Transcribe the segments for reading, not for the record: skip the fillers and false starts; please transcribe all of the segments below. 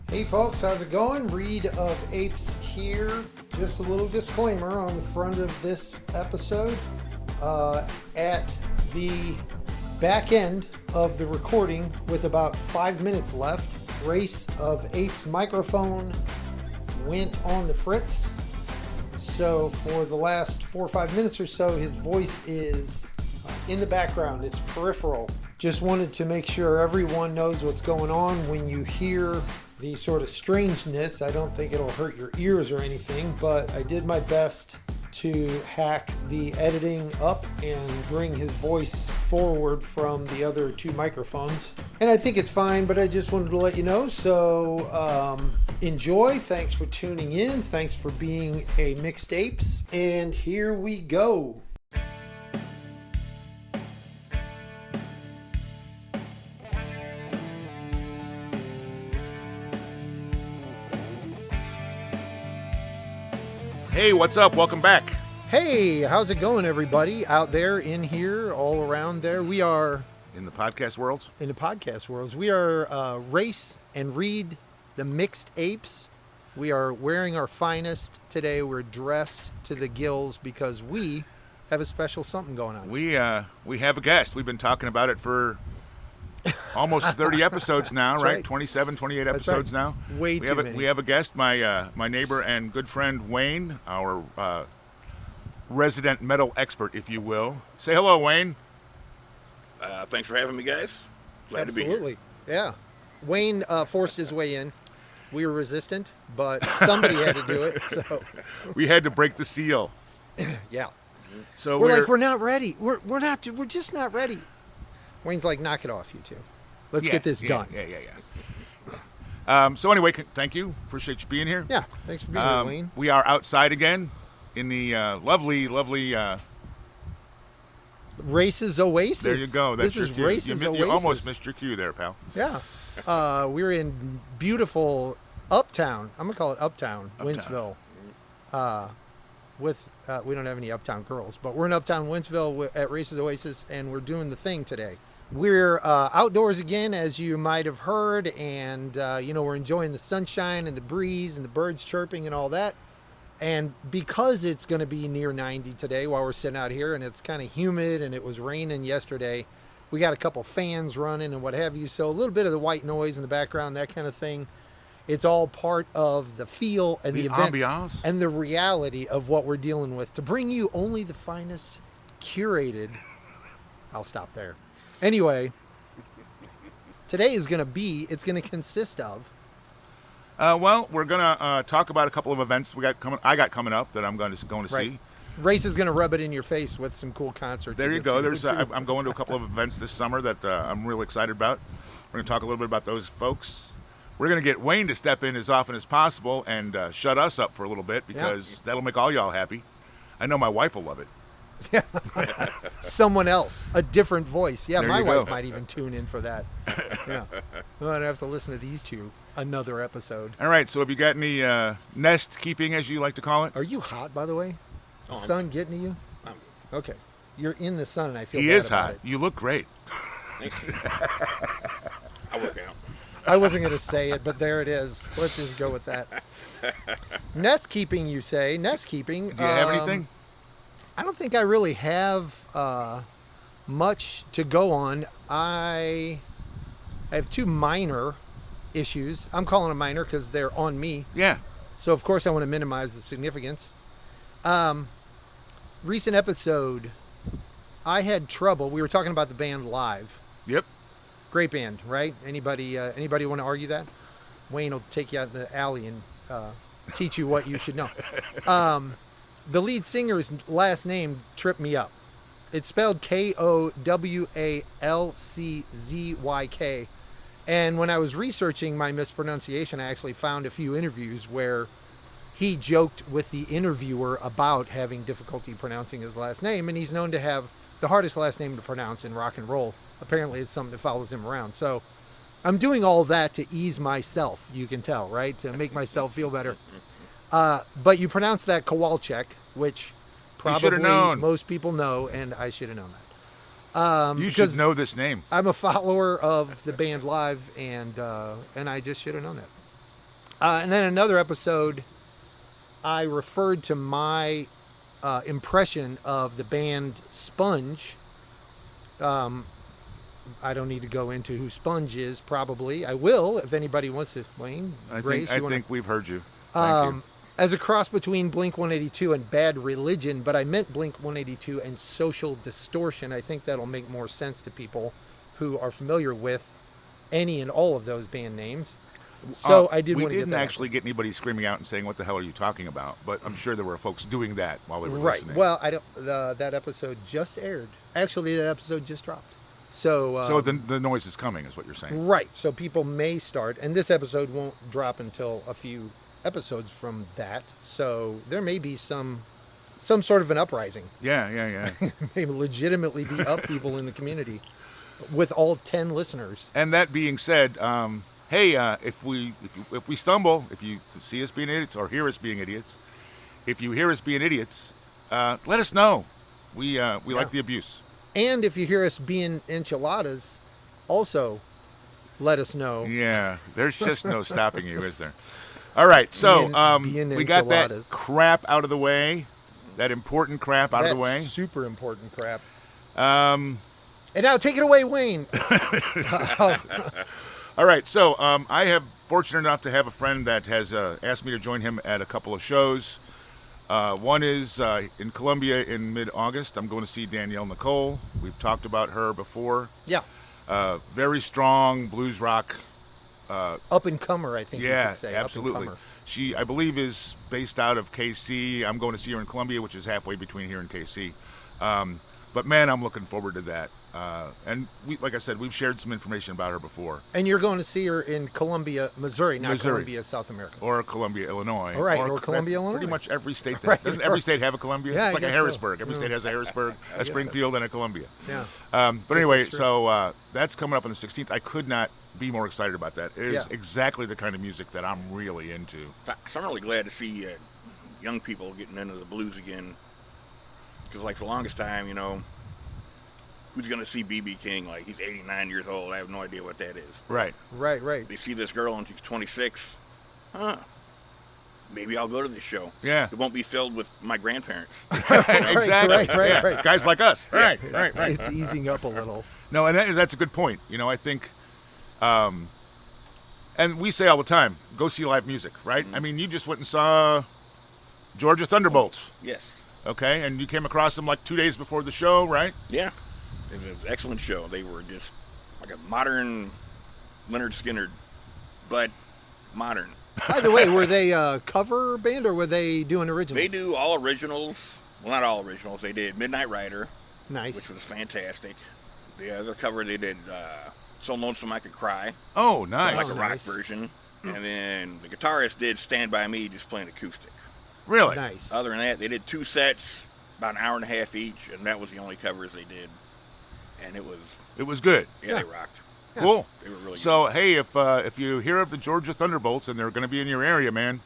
Hey folks, how's it going? Reid of APEis here. Just a little disclaimer on the front of this episode. At the back end of the recording, with about 5 minutes left, Rayce of APEis microphone went on the fritz. So for the last 4 or 5 minutes or so, his voice is in the background. It's peripheral. Just wanted to make sure everyone knows what's going on when you hear the sort of strangeness. I don't think it'll hurt your ears or anything, but I did my best to hack the editing up and bring his voice forward from the other two microphones. And I think it's fine, but I just wanted to let you know. So enjoy. Thanks for tuning in. Thanks for being a MIXEDAPEZ. And here we go. Hey, what's up? Welcome back. Hey, how's it going, everybody? Out there, in here, all around there. We are... In the podcast worlds? In the podcast worlds. We are Rayce and Reid, the MIXEDAPEZ. We are wearing our finest today. We're dressed to the gills because we have a special something going on. We have a guest. We've been talking about it for almost 30 episodes now, That's right? 27, 28 episodes now. Way too many. We have a guest, my neighbor and good friend Wayne, our resident metal expert, if you will. Say hello, Wayne. Thanks for having me, guys. Glad to be here. Absolutely. Yeah. Wayne forced his way in. We were resistant, but somebody had to do it. So We had to break the seal. yeah. So We're not ready. We're just not ready. Wayne's like, knock it off, you two. Let's get this done. Yeah. So anyway, thank you. Appreciate you being here. Yeah, thanks for being here, Wayne. We are outside again in the lovely Rayce's Oasis. There you go. That's this your is cue. Rayce's Oasis. You almost missed your cue there, pal. Yeah. We're in beautiful Uptown. I'm going to call it Uptown. Wentzville. We don't have any Uptown girls, but we're in Uptown Wentzville at Rayce's Oasis, and we're doing the thing today. We're outdoors again, as you might have heard, and we're enjoying the sunshine and the breeze and the birds chirping and all that. And because it's going to be near 90 today while we're sitting out here, and it's kind of humid and it was raining yesterday, we got a couple fans running and what have you. So a little bit of the white noise in the background, that kind of thing. It's all part of the feel and the event ambiance and the reality of what we're dealing with to bring you only the finest curated. I'll stop there. Anyway, today is going to consist of. We're gonna talk about a couple of events I got coming up that I'm going to Right. see. Rayce is going to rub it in your face with some cool concerts. There you go. I'm going to a couple of events this summer that I'm really excited about. We're gonna talk a little bit about those folks. We're going to get Wayne to step in as often as possible and shut us up for a little bit because that'll make all y'all happy. I know my wife will love it. Someone else, a different voice. Yeah, There my you go. wife might even tune in for that. Yeah. Well, I'd have to listen to these two another episode. All right, so have you got any nest keeping, as you like to call it? Are you hot, by the way? Oh, Sun getting to you? Okay. You're in the sun, and I feel He bad is about hot. it. You look great. Thanks. I work out. I wasn't going to say it, but there it is. Let's just go with that. Nest keeping, you say. Nest keeping. Do you have anything? I don't think I really have much to go on. I have two minor issues. I'm calling them minor because they're on me. Yeah. So, of course, I want to minimize the significance. Recent episode, I had trouble. We were talking about the band Live. Yep. Great band, right? Anybody want to argue that? Wayne will take you out in the alley and teach you what you should know. The lead singer's last name tripped me up. It's spelled Kowalczyk. And when I was researching my mispronunciation, I actually found a few interviews where he joked with the interviewer about having difficulty pronouncing his last name, and he's known to have the hardest last name to pronounce in rock and roll. Apparently it's something that follows him around. So I'm doing all that to ease myself, you can tell, right? To make myself feel better. But you pronounce that Kowalczyk, which probably most people know, and I should have known that. You should know this name. I'm a follower of the band Live, and I just should have known that. And then another episode, I referred to my impression of the band Sponge. I don't need to go into who Sponge is, probably. I will, if anybody wants to. Wayne, Rayce, I think we've heard you. Thank you. As a cross between Blink-182 and Bad Religion, but I meant Blink-182 and Social Distortion. I think that'll make more sense to people who are familiar with any and all of those band names. So I did want to get that. We didn't actually get anybody screaming out and saying, "What the hell are you talking about?" But I'm sure there were folks doing that while we were listening. Well, I don't. That episode just aired. Actually, that episode just dropped. So the noise is coming, is what you're saying. Right. So people may start, and this episode won't drop until a few episodes from that. So there may be some sort of an uprising. Yeah. May legitimately be upheaval in the community with all 10 listeners. And that being said, hey, if we stumble, if you see us being idiots or hear us being idiots, if you hear us being idiots, let us know. We like the abuse. And if you hear us being enchiladas, also let us know. Yeah, there's just no stopping you, is there? All right, so we got that crap out of the way, that important crap out of the way. Super important crap. And now take it away, Wayne. All right, so I have fortunate enough to have a friend that has asked me to join him at a couple of shows. One is in Columbia in mid-August. I'm going to see Danielle Nicole. We've talked about her before. Yeah. Very strong blues rock. Up-and-comer, I think you could say. Yeah, absolutely. She, I believe, is based out of KC. I'm going to see her in Columbia, which is halfway between here and KC. But, man, I'm looking forward to that. And like I said, we've shared some information about her before. And you're going to see her in Columbia, Missouri, not Columbia, South America. Or Columbia, Illinois. Or Columbia, Illinois. Pretty much every state. Doesn't every state have a Columbia? Yeah, it's like a Harrisburg. So. Every state has a Harrisburg, a Springfield, and a Columbia. Yeah. But anyway, so that's coming up on the 16th. I could not be more excited about that. It is exactly the kind of music that I'm really into. So I'm really glad to see young people getting into the blues again. Because, like, for the longest time, who's going to see B.B. King? Like, he's 89 years old. I have no idea what that is. Right. Right. They see this girl and she's 26. Maybe I'll go to this show. Yeah. It won't be filled with my grandparents. Exactly. Right. Guys like us. Right. It's easing up a little. No, and that's a good point. I think, and we say all the time, go see live music, right? Mm-hmm. I mean, you just went and saw Georgia Thunderbolts. Yes. Okay, and you came across them like 2 days before the show, right? Yeah. It was an excellent show. They were just like a modern Leonard Skinner, but modern. By the way, were they a cover band or were they doing originals? They do all originals. Well, not all originals. They did Midnight Rider. Nice. Which was fantastic. The other cover, they did So Lonesome I Could Cry. Oh, nice. Like a rock version. And then the guitarist did Stand By Me, just playing acoustic. Really? Nice. Other than that, they did 2 sets, about an hour and a half each, and that was the only covers they did. And it was good. Yeah, they rocked. Cool. They were really so, good. Hey, if you hear of the Georgia Thunderbolts and they're going to be in your area, man,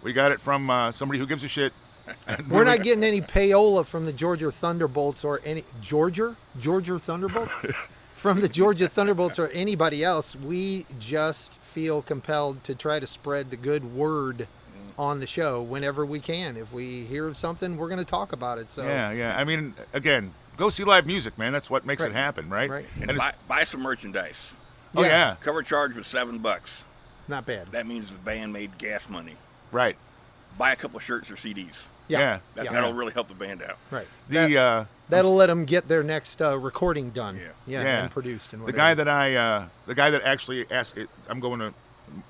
we got it from somebody who gives a shit. We're not getting any payola from the Georgia Thunderbolts or any Georgia Thunderbolts from the Georgia Thunderbolts or anybody else. We just feel compelled to try to spread the good word on the show whenever we can. If we hear of something, we're going to talk about it. So yeah. I mean, again, go see live music, man. That's what makes it happen, right? Right. And buy some merchandise. Oh yeah. Cover charge was $7. Not bad. That means the band made gas money. Right. Buy a couple of shirts or CDs. Yeah. That'll really help the band out. Right. That'll let them get their next recording done. Yeah. And produced and whatever. The guy that actually asked it, I'm going to,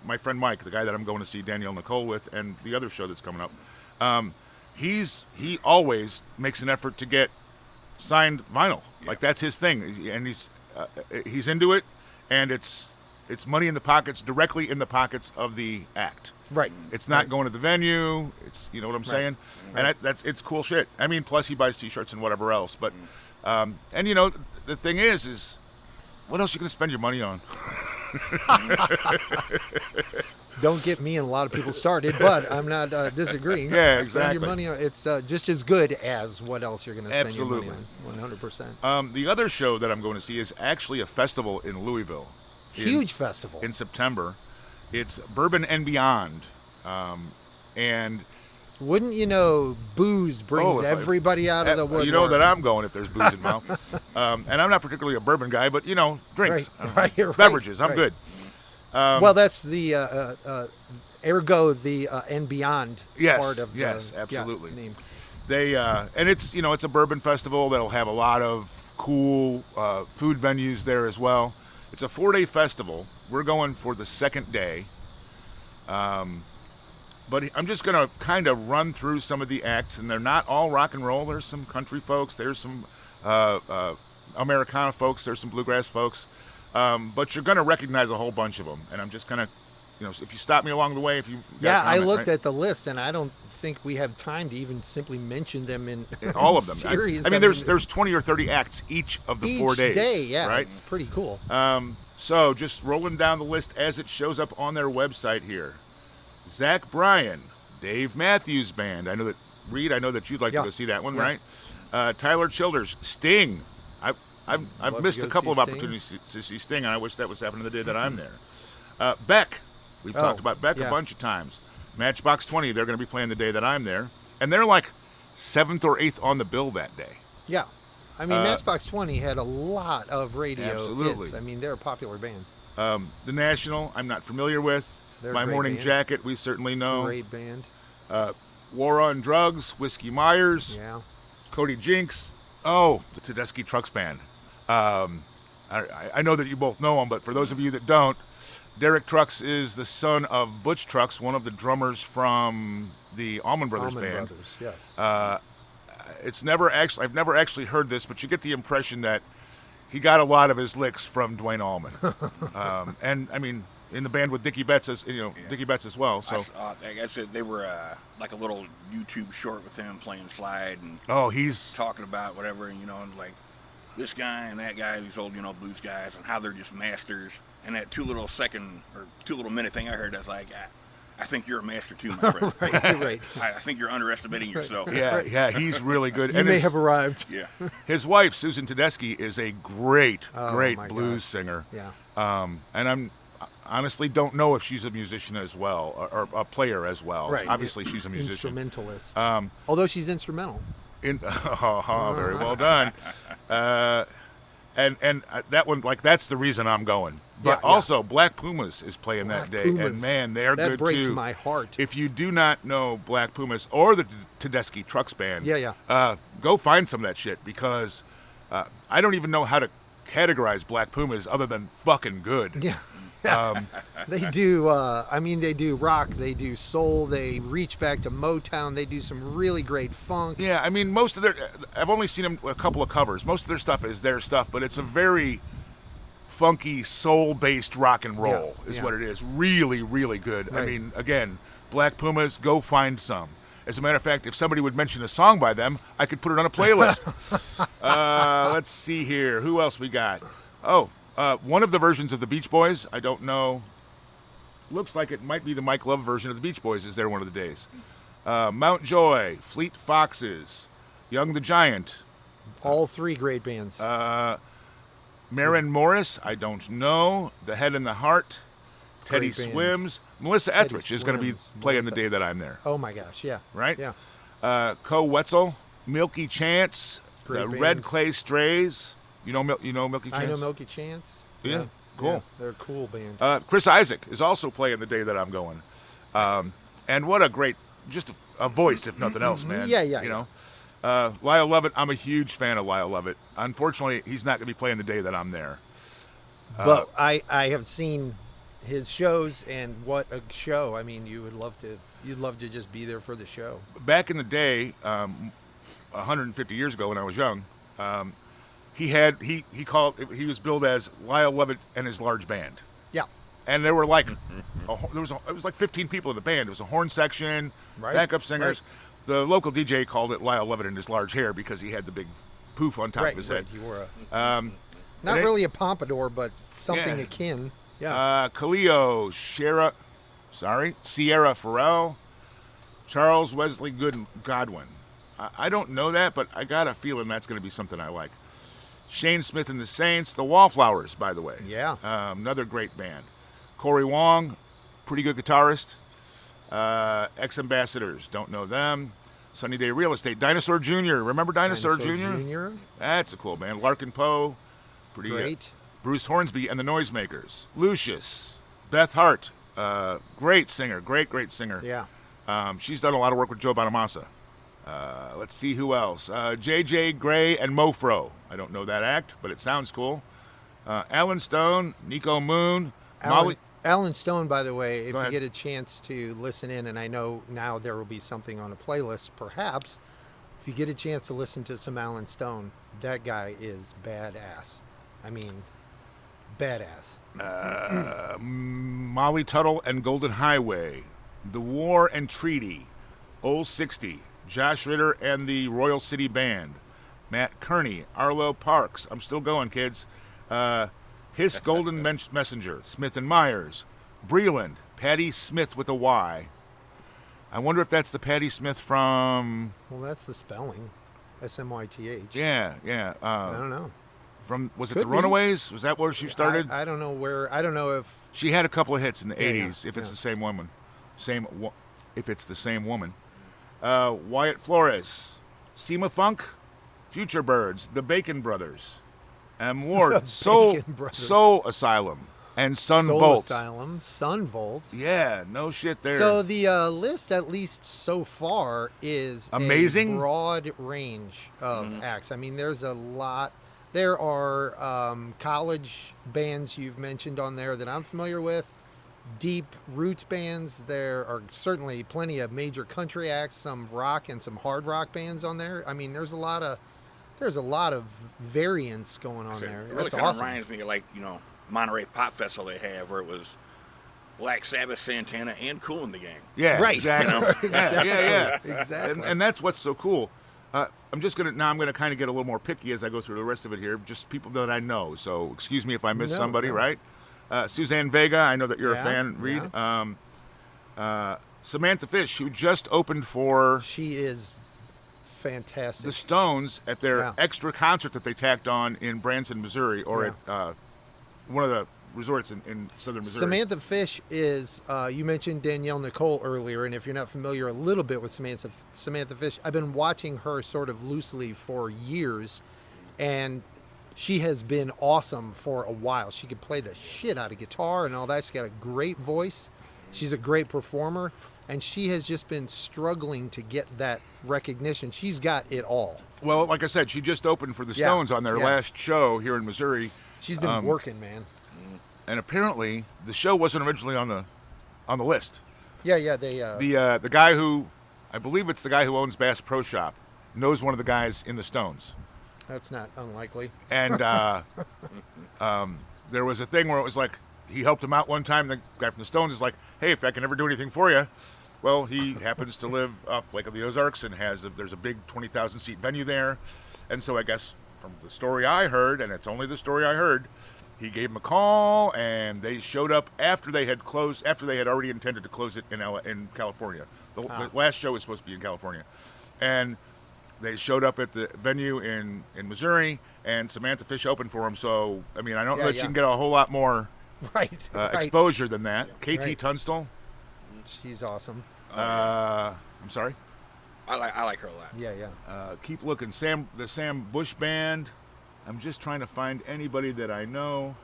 my friend Mike, the guy that I'm going to see Danielle Nicole with, and the other show that's coming up, he always makes an effort to get signed vinyl. Like that's his thing, and he's into it, and it's money in the pockets, directly in the pockets of the act. Right. It's not going to the venue. It's, you know what I'm saying? Right. And it's cool shit. I mean, plus he buys T-shirts and whatever else. But and the thing is what else are you going to spend your money on? Don't get me and a lot of people started, but I'm not disagreeing. Yeah, exactly. Spend your money on it's just as good as what else you're going to spend your money on. 100%. The other show that I'm going to see is actually a festival in Louisville. Huge festival. In September. It's Bourbon and Beyond. And wouldn't you know, booze brings everybody out of the woodwork. You know that I'm going if there's booze involved. And I'm not particularly a bourbon guy, but, drinks. Right. Beverages, I'm good. Well, that's the ergo the and beyond part of the absolutely. name. They and it's it's a bourbon festival that'll have a lot of cool food venues there as well. It's a 4-day festival. We're going for the second day. But I'm just going to kind of run through some of the acts, and they're not all rock and roll. There's some country folks. There's some Americana folks. There's some bluegrass folks. But you're going to recognize a whole bunch of them. And I'm just going to, if you stop me along the way, if you got a comment, I looked at the list, and I don't think we have time to even simply mention them in all of them. Series. I mean, there's 20 or 30 acts each of the 4 days. Each day, yeah. Right? It's pretty cool. So just rolling down the list as it shows up on their website here. Zach Bryan, Dave Matthews Band. I know that, Reid, you'd like to go see that one, right? Tyler Childers, Sting. I've missed a couple of opportunities to see Sting, and I wish that was happening the day that I'm there. Beck. We've talked about Beck a bunch of times. Matchbox 20, they're going to be playing the day that I'm there. And they're like 7th or 8th on the bill that day. Yeah. I mean, Matchbox 20 had a lot of radio hits. I mean, they're a popular band. The National, I'm not familiar with. They're My Morning Jacket, we certainly know. Great band. War on Drugs, Whiskey Myers. Yeah. Cody Jinks. Oh, the Tedeschi Trucks Band. I know that you both know him, but for those of you that don't, Derek Trucks is the son of Butch Trucks, one of the drummers from the Allman Brothers Band. Yes. I've never actually heard this, but you get the impression that he got a lot of his licks from Dwayne Allman. And I mean, in the band with Dickie Betts Dickie Betts as well. So I guess they were like a little YouTube short with him playing slide and he's talking about whatever, and like this guy and that guy, these old blues guys, and how they're just masters. And that 2 little minute thing I heard, that's like, I think you're a master too, my friend. Right. I think you're underestimating yourself. Yeah, he's really good. You may have arrived. Yeah. His wife, Susan Tedeschi, is a great blues singer. Yeah. And I'm honestly don't know if she's a musician as well, or a player as well. Right. Obviously, she's a musician. Instrumentalist. Although she's instrumental. Very well done. And that one, that's the reason I'm going. But also, Black Pumas is playing that day, and man, they're good too. That breaks my heart. If you do not know Black Pumas or the Tedeschi Trucks Band, go find some of that shit, because I don't even know how to categorize Black Pumas other than fucking good. Yeah. They do. They do rock. They do soul. They reach back to Motown. They do some really great funk. Yeah, I mean, most of I've only seen them a couple of covers. Most of their stuff is their stuff, but it's a very funky soul-based rock and roll is what it is. Really, really good. Right. I mean, again, Black Pumas, go find some. As a matter of fact, if somebody would mention a song by them, I could put it on a playlist. Let's see here. Who else we got? One of the versions of the Beach Boys, I don't know. Looks like it might be the Mike Love version of the Beach Boys is there one of the days. Mount Joy, Fleet Foxes, Young the Giant. All 3 great bands. Maren Morris, I don't know. The Head and the Heart. Teddy Swims. Melissa Etheridge is going to be playing the day that I'm there. Oh my gosh, yeah. Right? Yeah. Co Wetzel, Milky Chance, great the band. Red Clay Strays. You know Milky Chance? I know Milky Chance. Yeah, cool. Yeah, they're a cool band. Chris Isaac is also playing the day that I'm going. And what a great, just a voice, if nothing else, man. Yeah. Lyle Lovett, I'm a huge fan of Lyle Lovett. Unfortunately, he's not going to be playing the day that I'm there. But I have seen his shows, and what a show. I mean, you'd love to just be there for the show. Back in the day, 150 years ago when I was young, he was billed as Lyle Lovett and his large band. Yeah. And there were it was like 15 people in the band. It was a horn section, backup singers. Right. The local DJ called it Lyle Lovett and his large hair because he had the big poof on top of his head. He wore not really a pompadour, but something akin. Yeah. Khalil, Sierra Farrell, Charles Wesley Godwin. I don't know that, but I got a feeling that's going to be something I like. Shane Smith and the Saints, the Wallflowers, by the way. Yeah. Another great band. Corey Wong, pretty good guitarist. Ex-Ambassadors, don't know them. Sunny Day Real Estate. Dinosaur Jr., remember Dinosaur Jr.? That's a cool band. Larkin Poe, pretty great. Bruce Hornsby and the Noisemakers. Lucius, Beth Hart, great singer, great singer. Yeah. She's done a lot of work with Joe Bonamassa. Let's see who else. J.J. Gray and Mofro. I don't know that act, but it sounds cool. Alan Stone, Nico Moon, Molly. Alan Stone, by the way, if Go you ahead. get a chance to listen in, and I know now there will be something on a playlist, perhaps, if you get a chance to listen to some Alan Stone, that guy is badass. I mean, badass. Molly Tuttle and Golden Highway, The War and Treaty, Old 60, Josh Ritter and the Royal City Band, Matt Kearney, Arlo Parks. I'm still going, kids. His Golden Messenger, Smith and Myers, Breland, Patty Smith with a Y. I wonder if that's the Patty Smith from. Well, that's the spelling, Smyth. Yeah. I don't know. Was it Could the be. Runaways? Was that where she started? I don't know where. I don't know if. She had a couple of hits in the 80s, if it's yeah. the same woman. If it's the same woman. Wyatt Flores, Seema Funk, Future Birds, The Bacon Brothers, M. Ward, Soul Asylum, and Sun Soul Volt. Asylum, Sun Volt. Yeah, no shit there. So the list, at least so far, is amazing. A broad range of acts. I mean, there's a lot. There are college bands you've mentioned on there that I'm familiar with. Deep roots bands. There are certainly plenty of major country acts, some rock and some hard rock bands on there. I mean, there's a lot of variance going on there. It really That's kind of awesome. reminds me of, like, Monterey Pop Festival they have, where it was Black Sabbath, Santana, and Kool and the Gang. Yeah, Right. exactly. Yeah. Exactly. And that's what's so cool. I'm gonna kind of get a little more picky as I go through the rest of it here. Just people that I know. So excuse me if I miss somebody. No. Right? Suzanne Vega. I know that you're a fan. Reid. Yeah. Samantha Fish, who just opened for She is fantastic. the Stones at their Yeah. extra concert that they tacked on in Branson, Missouri, or at one of the resorts in southern Missouri. Samantha Fish is, you mentioned Danielle Nicole earlier, and if you're not familiar a little bit with Samantha Fish, I've been watching her sort of loosely for years, and she has been awesome for a while. She could play the shit out of guitar and all that. She's got a great voice. She's a great performer, and she has just been struggling to get that recognition. She's got it all. Well, like I said, she just opened for the Yeah. Stones on their Yeah. last show here in Missouri. She's been working, man. And apparently, the show wasn't originally on the list. Yeah, they... The guy who, I believe it's the guy who owns Bass Pro Shop, knows one of the guys in the Stones. That's not unlikely. And there was a thing where it was like, he helped him out one time. The guy from the Stones is like, hey, if I can ever do anything for you. Well, he happens to live off Lake of the Ozarks and there's a big 20,000 seat venue there. And so I guess from the story I heard, and it's only the story I heard, he gave him a call, and they showed up after they had already intended to close it in California. The last show was supposed to be in California. And they showed up at the venue in Missouri, and Samantha Fish opened for him. So, I mean, I don't know that you can get a whole lot more Right. exposure than that. KT Right. Tunstall. She's awesome. I'm sorry. I like her a lot. Yeah. Keep looking. The Sam Bush Band. I'm just trying to find anybody that I know.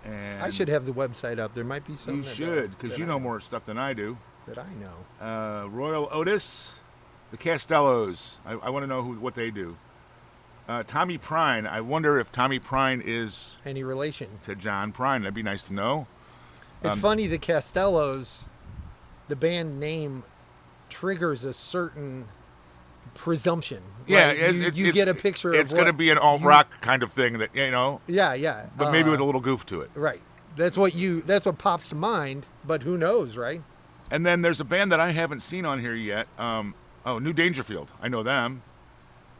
And I should have the website up. There might be something. You should, because you know more stuff than I do. That I know. Royal Otis, the Castellos. I want to know what they do. Tommy Prine. I wonder if Tommy Prine is Any relation? to John Prine. That'd be nice to know. It's funny, the Castellos, the band name triggers a certain presumption. Yeah, right? You get a picture It's of going to be an alt rock kind of thing that, Yeah. but maybe with a little goof to it. Right. That's what pops to mind, but who knows, right? And then there's a band that I haven't seen on here yet. New Dangerfield. I know them.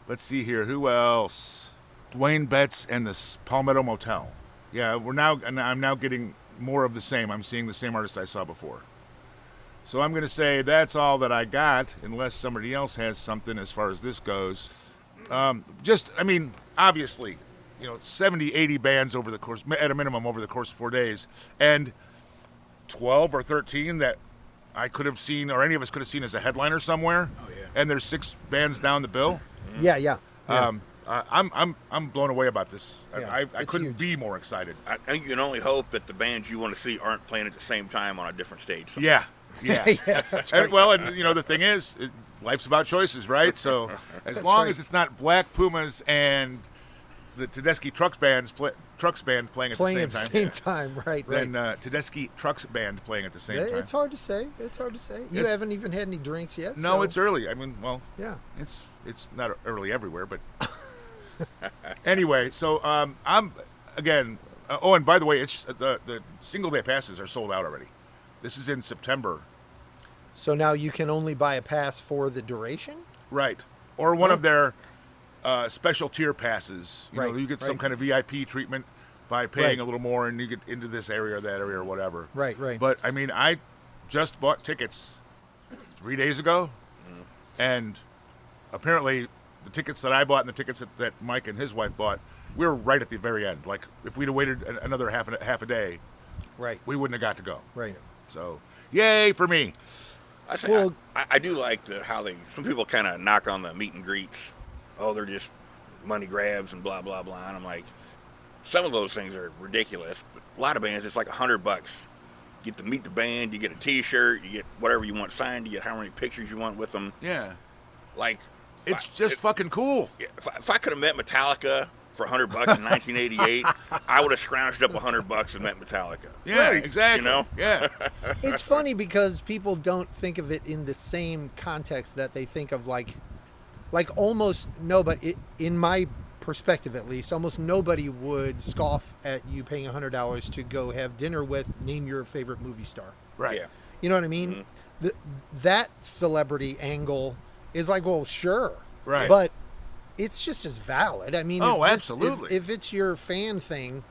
Let's see here. Who else? Dwayne Betts and the Palmetto Motel. Yeah, I'm now getting more of the same. I'm seeing the same artists I saw before. So I'm going to say that's all that I got, unless somebody else has something as far as this goes. Obviously, 70, 80 bands over the course, at a minimum over the course of 4 days. And 12 or 13 that I could have seen, or any of us could have seen as a headliner somewhere. Oh, yeah. And there's 6 bands down the bill. Yeah. I'm blown away about this. Yeah, I it's couldn't huge. be more excited. I think you can only hope that the bands you want to see aren't playing at the same time on a different stage. somewhere. Yeah. Yeah, that's right. And you know, the thing is, life's about choices, right? So as long as it's not Black Pumas and the Tedeschi Trucks Band playing at Playing the at the same same time, time, right? then Tedeschi Trucks Band playing at the same time. It's hard to say. You It's- haven't even had any drinks yet. No, so- it's early. I mean, well, Yeah. it's not early everywhere, but anyway. So I'm again. Oh, and by the way, it's the single day passes are sold out already. This is in September, So now you can only buy a pass for the duration. right? Or one Oh. of their special tier passes. You know, Right, you get some right. kind of VIP treatment by paying Right. a little more, and you get into this area or that area or whatever. Right. But I mean, I just bought tickets 3 days ago, and apparently the tickets that I bought and the tickets that Mike and his wife bought, we were right at the very end. Like if we'd have waited another half a day, Right. we wouldn't have got to go. Right. So, yay for me. I say Well- I do like how some people kind of knock on the meet and greets. Oh, they're just money grabs and blah blah blah. And I'm like, some of those things are ridiculous. But a lot of bands, it's like $100. You get to meet the band, you get a T-shirt, you get whatever you want signed, you get how many pictures you want with them. Yeah, Like, it's just fucking cool. if I could have met Metallica for $100 in 1988, I would have scrounged up $100 and met Metallica. Yeah, Right. exactly. You know? Yeah. It's funny because people don't think of it in the same context that they think of like almost nobody, in my perspective at least, almost nobody would scoff at you paying $100 to go have dinner with, name your favorite movie star. Right. Yeah. You know what I mean? That celebrity angle is like, well, sure. Right. But it's just as valid. I mean, Oh, if absolutely. If it's your fan thing,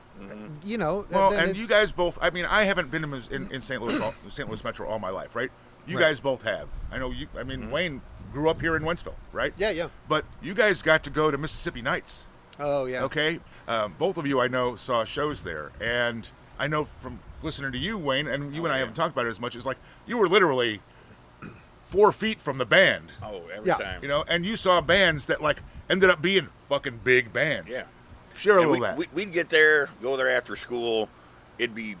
you know, Well, then and it's, you guys both. I mean, I haven't been in St. Louis Metro all my life, right? You Right. guys both have. I know you. I mean, Wayne grew up here in Wentzville, right? Yeah. But you guys got to go to Mississippi Nights. Oh, yeah. Okay. Both of you, I know, saw shows there, and I know from listening to you, Wayne, and you and I haven't talked about it as much. It's like you were literally 4 feet from the band, Oh, every Yeah. time. you know, and you saw bands that like ended up being fucking big bands. Yeah. Share a And little of that. we'd get there, go there after school. It'd be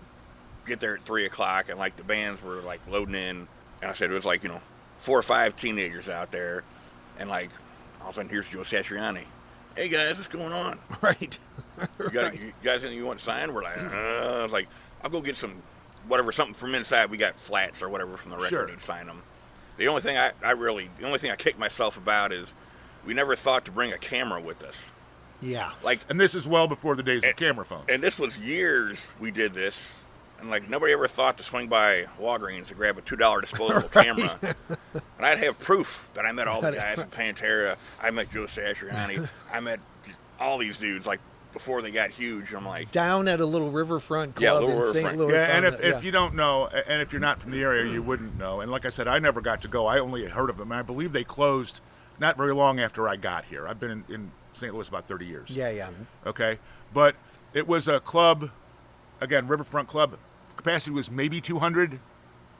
get there at 3:00, and like the bands were like loading in. And I said it was like 4 or 5 teenagers out there, and like all of a sudden here's Joe Satriani. Hey guys, what's going on? Right. You guys anything you want signed? We're like, I was like, I'll go get something from inside. We got flats or whatever from the record. Sure. And sign them. The only thing I kick myself about is we never thought to bring a camera with us. Yeah. Like, And this is well before the days of camera phones. and this was years we did this, and like nobody ever thought to swing by Walgreens to grab a $2 disposable camera. And I'd have proof that I met all the guys in Pantera. I met Joe Satriani. I met all these dudes like before they got huge. And I'm like, Down at a little riverfront Yeah, club little in St. riverfront. Louis. Yeah, and on if you don't know, and if you're not from the area, you wouldn't know. And like I said, I never got to go. I only heard of them. And I believe they closed not very long after I got here. I've been in St. Louis about 30 years. Yeah. Okay. But it was a club, again, Riverfront Club. Capacity was maybe 200.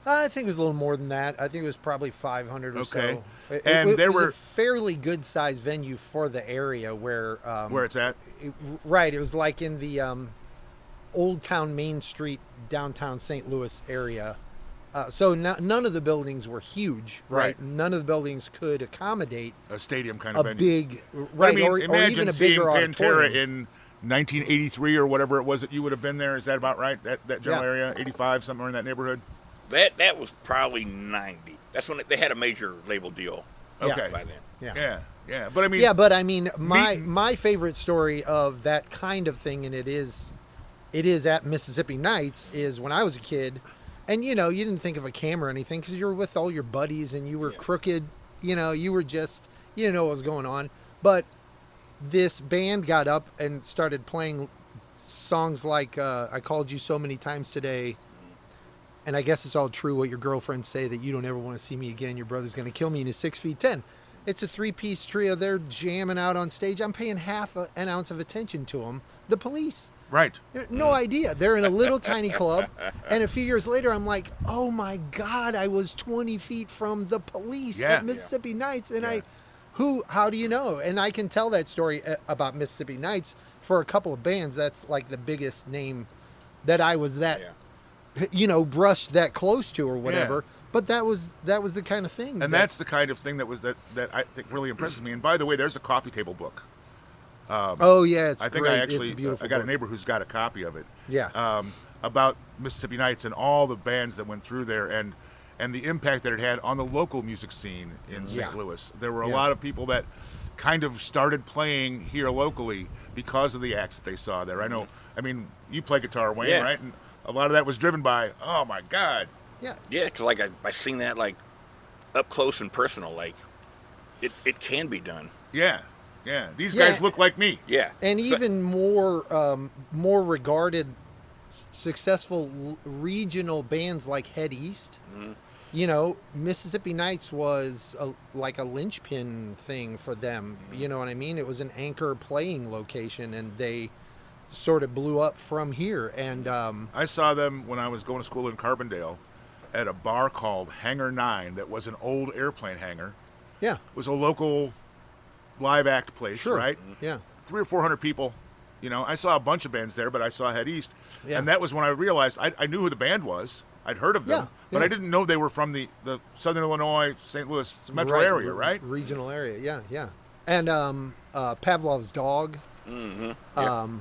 I think it was a little more than that. I think it was probably 500 or Okay. so. And it there was were- a fairly good sized venue for the area where Where it's at. right, it was like in the Old Town Main Street, downtown St. Louis area. So none of the buildings were huge, right? Right. None of the buildings could accommodate A stadium kind a of venue. big, right, I mean, or imagine even a seeing bigger Pantera auditorium. in 1983 or whatever it was that you would have been there. Is that about right? That general Yeah. area, 85, somewhere in that neighborhood. that was probably 90. That's when they had a major label deal. Okay. By then. Yeah. But I mean, Yeah, but I mean, my Meet- my favorite story of that kind of thing, and it is at Mississippi Nights, is when I was a kid, and you didn't think of a camera or anything because you were with all your buddies and you were crooked, you were just you didn't know what was going on, but this band got up and started playing songs like "I Called You So Many Times Today." And I guess it's all true what your girlfriends say, that you don't ever want to see me again. Your brother's going to kill me, and he's 6'10". It's a 3-piece trio. They're jamming out on stage. I'm paying half an ounce of attention to them. The Police. Right. No idea. They're in a little tiny club, and a few years later, I'm like, oh my God, I was 20 feet from the police at Mississippi Nights, and how do you know? And I can tell that story about Mississippi Nights for a couple of bands. That's like the biggest name that I was brushed that close to or whatever. Yeah. But that was the kind of thing. And that's the kind of thing that I think really impresses me. And by the way, there's a coffee table book. It's I think great. I actually It's a beautiful I got book. a neighbor who's got a copy of it. Yeah. About Mississippi Nights and all the bands that went through there and the impact that it had on the local music scene in St. Louis. There were a lot of people that kind of started playing here locally because of the acts that they saw there. I mean, you play guitar, Wayne, right? And a lot of that was driven by, oh my God. Yeah. Yeah, because like I seen that like up close and personal. Like it can be done. Yeah. Yeah. These guys look like me. Yeah. And even more regarded, successful regional bands like APEis. Mm-hmm. Mississippi Nights was like a linchpin thing for them. You know what I mean? It was an anchor playing location, and they sort of blew up from here. And I saw them when I was going to school in Carbondale at a bar called Hangar 9 that was an old airplane hangar. Yeah. It was a local live act place, right? Yeah. 300 or 400 people. I saw a bunch of bands there, but I saw APEis. Yeah. And that was when I realized I knew who the band was. I'd heard of them, but I didn't know they were from the Southern Illinois, St. Louis metro area, right? Regional area, yeah. And Pavlov's Dog. Mm-hmm.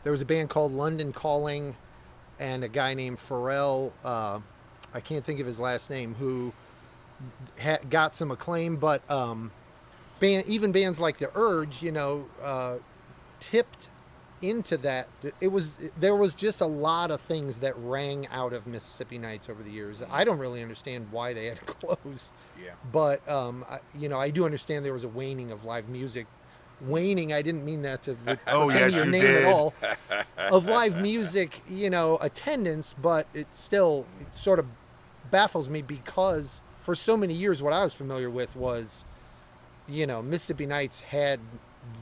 There was a band called London Calling, and a guy named Pharrell, I can't think of his last name, who got some acclaim, but even bands like The Urge, tipped into that. There was just a lot of things that rang out of Mississippi Nights over the years. I don't really understand why they had to close. Yeah. But I do understand there was a waning of live music. Waning, I didn't mean that to pretend your name at all. Of live music, attendance, but it still sort of baffles me because for so many years what I was familiar with was, Mississippi Nights had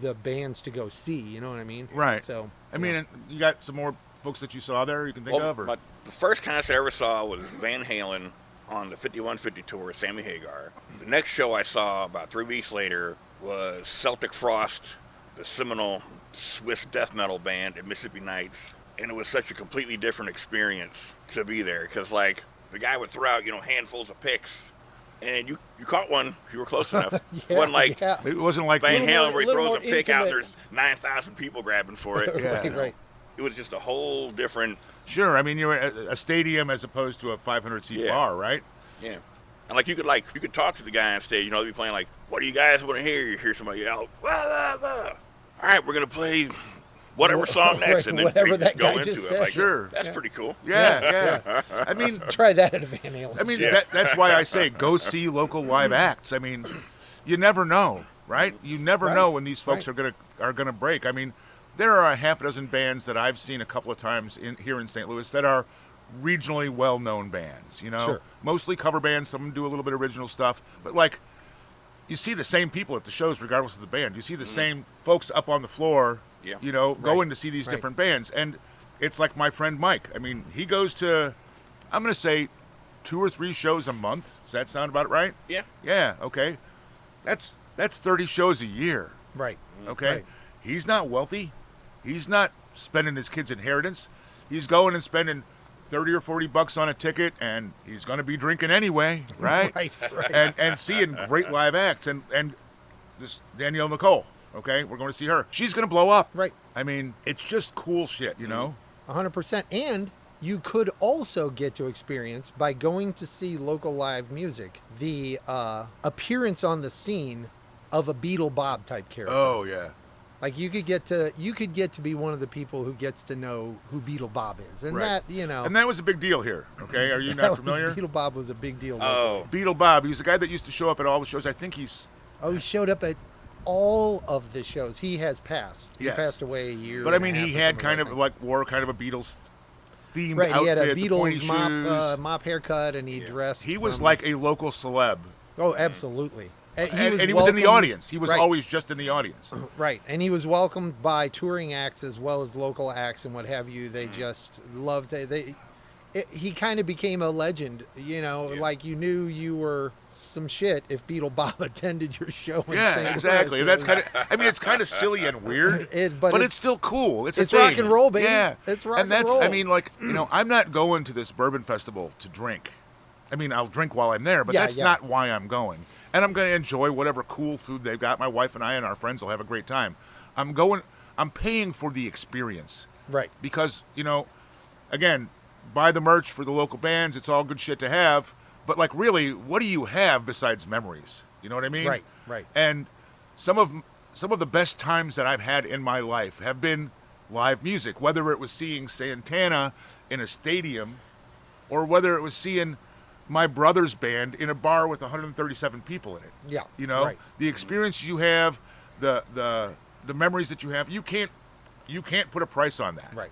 the bands to go see, you know what I mean? Right. So I mean, you got some more folks that you saw there you can think of? Or? But the first concert I ever saw was Van Halen on the 5150 tour, Sammy Hagar. The next show I saw about 3 weeks later was Celtic Frost, the seminal Swiss death metal band at Mississippi Nights. And it was such a completely different experience to be there because, like, the guy would throw out, handfuls of picks. And you caught one if you were close enough. It wasn't like Van Halen where he throws a pick out, intimate. there's 9,000 people grabbing for it. Right. It was just a whole different... Sure, I mean, you're at a stadium as opposed to a 500-seat bar, right? Yeah. And you could talk to the guy on stage, they'd be playing like, what do you guys want to hear? You hear somebody yell, wah, wah, wah. All right, we're going to play whatever song next, and then whatever we that just go guy into just it. said. Sure. That's pretty cool. Yeah. I mean, Try that at a Van Halen. I mean, that's why I say go see local live acts. I mean, you never know, right? You never know when these folks are gonna break. I mean, there are a half a dozen bands that I've seen a couple of times here in St. Louis that are regionally well-known bands. Mostly cover bands. Some do a little bit of original stuff, but you see the same people at the shows regardless of the band. You see the same folks up on the floor. Going to see these different bands. And it's like my friend Mike. I mean, he goes to, I'm going to say, 2 or 3 shows a month. Does that sound about right? Yeah. Yeah, okay. That's 30 shows a year. Right. Okay? Right. He's not wealthy. He's not spending his kid's inheritance. He's going and spending $30 or $40 on a ticket, and he's going to be drinking anyway, right? Right. And seeing great live acts. And this Danielle Nicole. Okay, we're going to see her. She's going to blow up. Right. I mean, it's just cool shit, 100%. And you could also get to experience, by going to see local live music, the appearance on the scene of a Beetle Bob type character. Oh, yeah. Like you could get to be one of the people who gets to know who Beetle Bob is. And that, And that was a big deal here, okay? Are you not familiar? Beetle Bob was a big deal. Oh. Beetle Bob, he was the guy that used to show up at all the shows. I think he's... Oh, he showed up at all of the shows. He has passed. He Yes. passed away a year. But I mean, and a he half had or kind something, of I think. wore kind of a Beatles themed Right, outfit. he had a the pointy Beatles shoes. mop haircut, and he dressed. He was from- like a local celeb. Oh, absolutely. And he was in the audience. He was right. always just in the audience. Right, and he was welcomed by touring acts as well as local acts and what have you. They just loved it. He kind of became a legend, like you knew you were some shit if Beetle Bob attended your show. In St. Exactly. Louis. That's kind of. I mean, it's kind of silly and weird, but it's still cool. It's rock and roll, baby. Yeah, it's rock and that's. roll. I mean, like I'm not going to this bourbon festival to drink. I mean, I'll drink while I'm there, but that's not why I'm going. And I'm going to enjoy whatever cool food they've got. My wife and I and our friends will have a great time. I'm paying for the experience. Right. Because, again, buy the merch for the local bands. It's all good shit to have. But, like, really, what do you have besides memories? You know what I mean? Right. And some of the best times that I've had in my life have been live music, whether it was seeing Santana in a stadium or whether it was seeing my brother's band in a bar with 137 people in it. Yeah. Right. The experience you have, the memories that you have, you can't put a price on that. Right.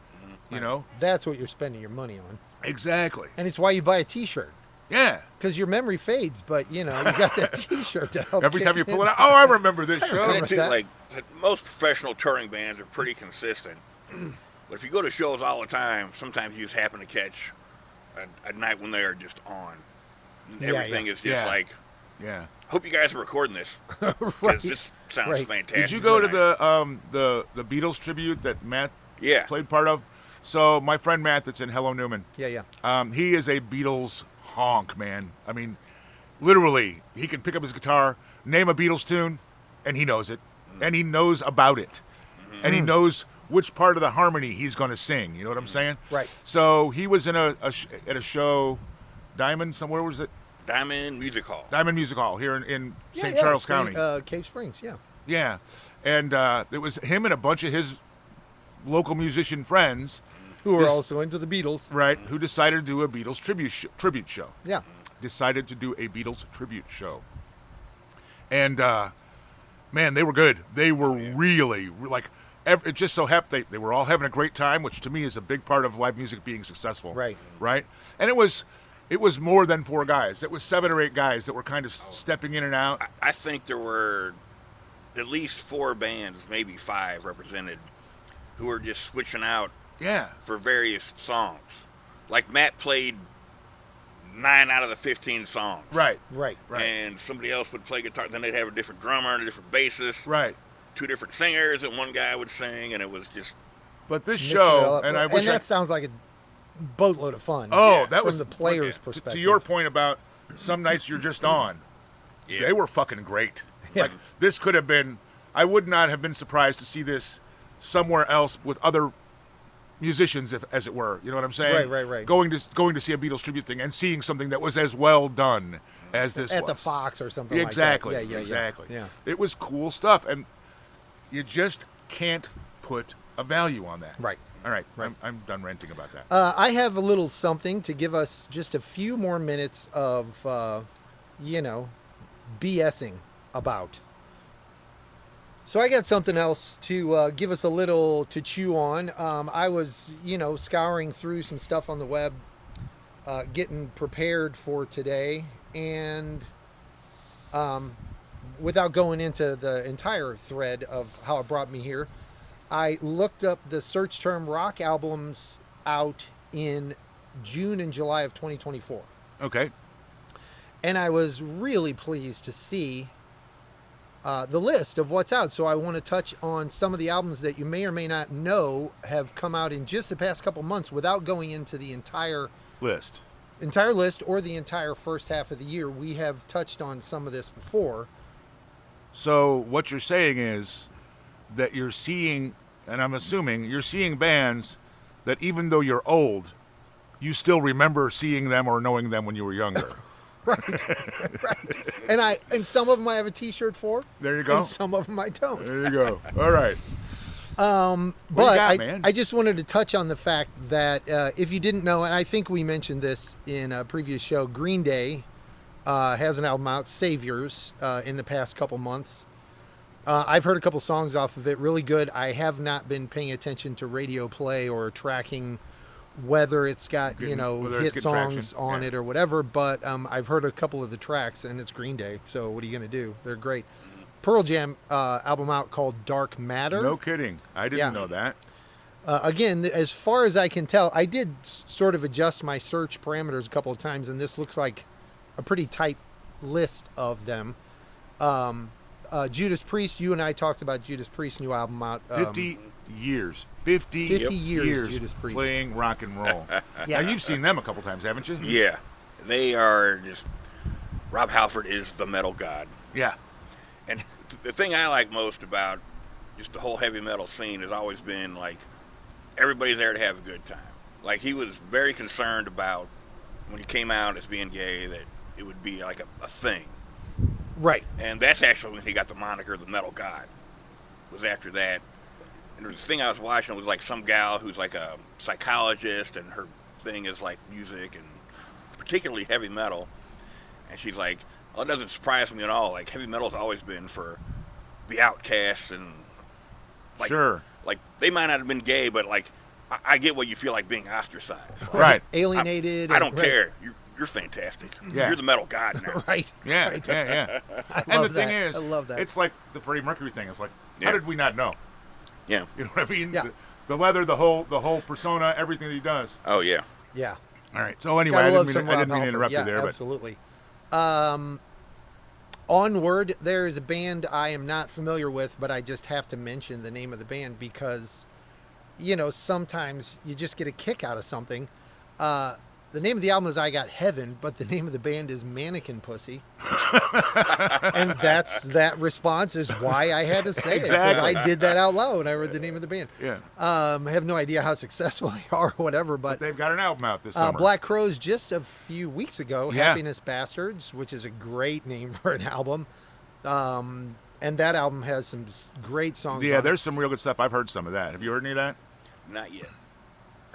That's what you're spending your money on. Exactly. And it's why you buy a T-shirt. Yeah. Because your memory fades, but you got that T-shirt to help. Every time you pull it out, I remember this show. Like most professional touring bands are pretty consistent. But if you go to shows all the time, sometimes you just happen to catch a night when they are just on. Everything is just like, hope you guys are recording this. Because this sounds fantastic. Did you go to the Beatles tribute that Matt played part of? So my friend Matt that's in Hello Newman. Yeah. He is a Beatles honk, man. I mean, literally, he can pick up his guitar, name a Beatles tune, and he knows it. And he knows about it. And he knows which part of the harmony he's going to sing. You know what I'm saying? Right. So he was in at a show, Diamond, somewhere was it? Diamond Music Hall. Diamond Music Hall here in St. Charles County. Cave Springs, yeah. Yeah. And it was him and a bunch of his local musician friends. Who are also into the Beatles. Right, who decided to do a Beatles tribute show. Yeah. Decided to do a Beatles tribute show. And, man, they were good. They were really, like... It just so happened they were all having a great time, which to me is a big part of live music being successful. Right. And it was more than 4 guys. It was 7 or 8 guys that were kind of stepping in and out. I think there were at least 4 bands, maybe 5 represented, who were just switching out for various songs. Like Matt played 9 out of the 15 songs. Right. And somebody else would play guitar. Then they'd have a different drummer and a different bassist. Right. 2 different singers, and one guy would sing, and it was just. But this show, and that sounds like a boatload of fun. Oh, that was from the player's perspective. To your point about some nights you're just on, they were fucking great. Yeah. Like this could have been. I would not have been surprised to see this somewhere else with other musicians, as it were. You know what I'm saying? Right. Going to see a Beatles tribute thing and seeing something that was as well done as this at was. the Fox or something. Exactly. Like that. Exactly. Yeah. It was cool stuff, and you just can't put a value on that. Right. All right. I'm done ranting about that. I have a little something to give us just a few more minutes of, BSing about. So I got something else to give us a little to chew on. I was, scouring through some stuff on the web, getting prepared for today, and without going into the entire thread of how it brought me here, I looked up the search term rock albums out in June and July of 2024. Okay. And I was really pleased to see the list of what's out. So I want to touch on some of the albums that you may or may not know have come out in just the past couple months without going into the entire list or the entire first half of the year. We have touched on some of this before. So what you're saying is that you're seeing, and I'm assuming you're seeing bands that even though you're old, you still remember seeing them or knowing them when you were younger. Right. And some of them I have a T-shirt for. There you go. And some of them I don't. There you go. All right. But I just wanted to touch on the fact that if you didn't know, and I think we mentioned this in a previous show, Green Day has an album out, Saviors, in the past couple months. I've heard a couple songs off of it, really good. I have not been paying attention to radio play or tracking whether it's got Whether it's hit getting songs traction. on Yeah. it or whatever. But I've heard a couple of the tracks, and it's Green Day. So what are you gonna do? They're great. Pearl Jam album out called Dark Matter. No kidding. I didn't Yeah. know that. Again, as far as I can tell, I did sort of adjust my search parameters a couple of times, and this looks like a pretty tight list of them. Judas Priest, you and I talked about Judas Priest's new album out. 50 years. 50 years, Judas Priest. playing rock and roll. Yeah. Now, you've seen them a couple times, haven't you? Yeah, they are just. Rob Halford is the metal god. Yeah. And the thing I like most about just the whole heavy metal scene has always been like everybody's there to have a good time. Like he was very concerned about when he came out as being gay that it would be like a thing. Right. And that's actually when he got the moniker the Metal God. Was after that. And the thing I was watching was like some gal who's like a psychologist and her thing is like music and particularly heavy metal. And she's like, well, it doesn't surprise me at all. Like heavy metal's always been for the outcasts and like, Sure. like they might not have been gay, but like I get what you feel like being ostracized. Right. Alienated. I don't right. care. You're fantastic. Yeah. You're the metal god now. Right. Yeah, Right. yeah. I And love the thing that. is, I love that. it's like the Freddie Mercury thing. It's like, Yeah. how did we not know? Yeah. You know what I mean? Yeah. The leather, the whole persona, everything that he does. Oh yeah. Yeah. All right. So anyway, Gotta I love didn't some mean, I Rob didn't mean to Halford. interrupt you there, but Absolutely. Onward, there is a band I am not familiar with, but I just have to mention the name of the band because, sometimes you just get a kick out of something. The name of the album is I Got Heaven, but the name of the band is Mannequin Pussy. And that response is why I had to say Exactly. it. 'Cause I did that out loud when I read the name of the band. yeah. I have no idea how successful they are or whatever, but They've got an album out this summer. Black Crowes just a few weeks ago, Yeah. Happiness Bastards, which is a great name for an album. And that album has some great songs Yeah, on there's some real good stuff. I've heard some of that. Have you heard any of that? Not yet.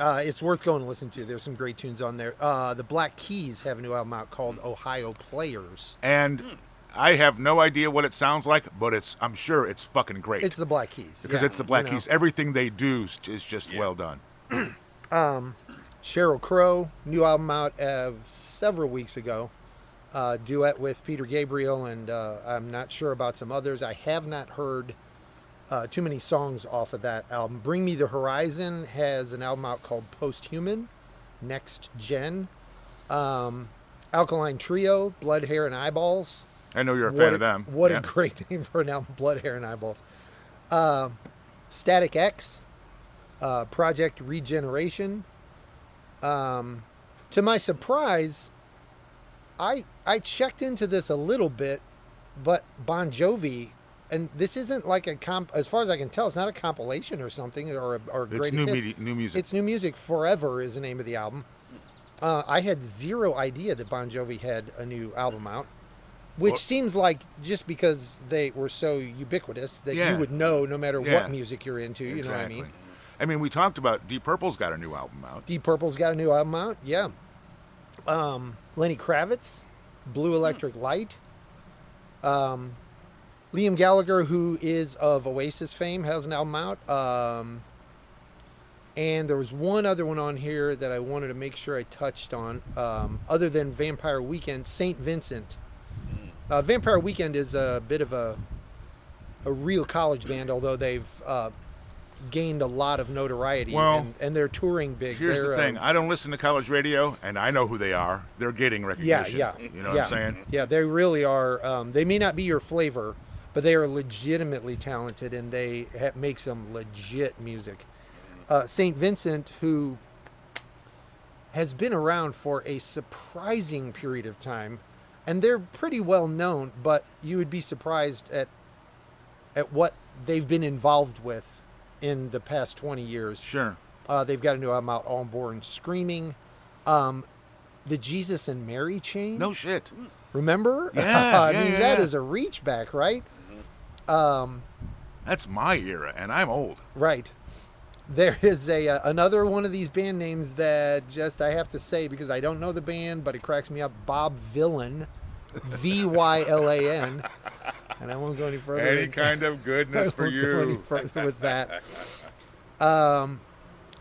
it's worth going to listen to. There's some great tunes on there. The Black Keys have a new album out called Ohio Players. And I have no idea what it sounds like, but I'm sure it's fucking great. It's the Black Keys. because yeah, it's the Black you know. Keys. Everything they do is just Yeah. well done. Sheryl Crow, new album out several weeks ago. Duet with Peter Gabriel, and I'm not sure about some others. I have not heard too many songs off of that album. Bring Me the Horizon has an album out called Posthuman, Next Gen. Alkaline Trio, Blood, Hair, and Eyeballs. I know you're a fan of them. What Yeah. a great name for an album, Blood, Hair, and Eyeballs. Static X, Project Regeneration. To my surprise, I checked into this a little bit, but Bon Jovi, and this isn't like as far as I can tell, it's not a compilation or something or It's greatest new, hits. new music. It's new music. Forever is the name of the album. I had zero idea that Bon Jovi had a new album out, which Well- seems like just because they were so ubiquitous that Yeah. you would know no matter Yeah. what music you're into. You know what I Exactly. mean? I mean, we talked about Deep Purple's got a new album out. Deep Purple's got a new album out. Yeah. Lenny Kravitz, Blue Electric Light. Liam Gallagher, who is of Oasis fame, has an album out. And there was one other one on here that I wanted to make sure I touched on, other than Vampire Weekend, St. Vincent. Vampire Weekend is a bit of a real college band, although they've gained a lot of notoriety, Well, and they're touring big. Here's They're, the thing. I don't listen to college radio, and I know who they are. They're getting recognition. Yeah. You know yeah. what I'm saying? Yeah, they really are. They may not be your flavor, but they are legitimately talented, and they make some legit music. St. Vincent, who has been around for a surprising period of time, and they're pretty well known, but you would be surprised at what they've been involved with in the past 20 years. Sure. They've got a new album out, All Born Screaming. The Jesus and Mary Chain. No shit. Remember? Yeah, I yeah, mean, yeah, that yeah. is a reach back, right? That's my era, and I'm old. Right. There is another one of these band names that just I have to say because I don't know the band, but it cracks me up. Bob Vylan, Vylan, and I won't go any further. Any kind of goodness for I won't go any you. further with that.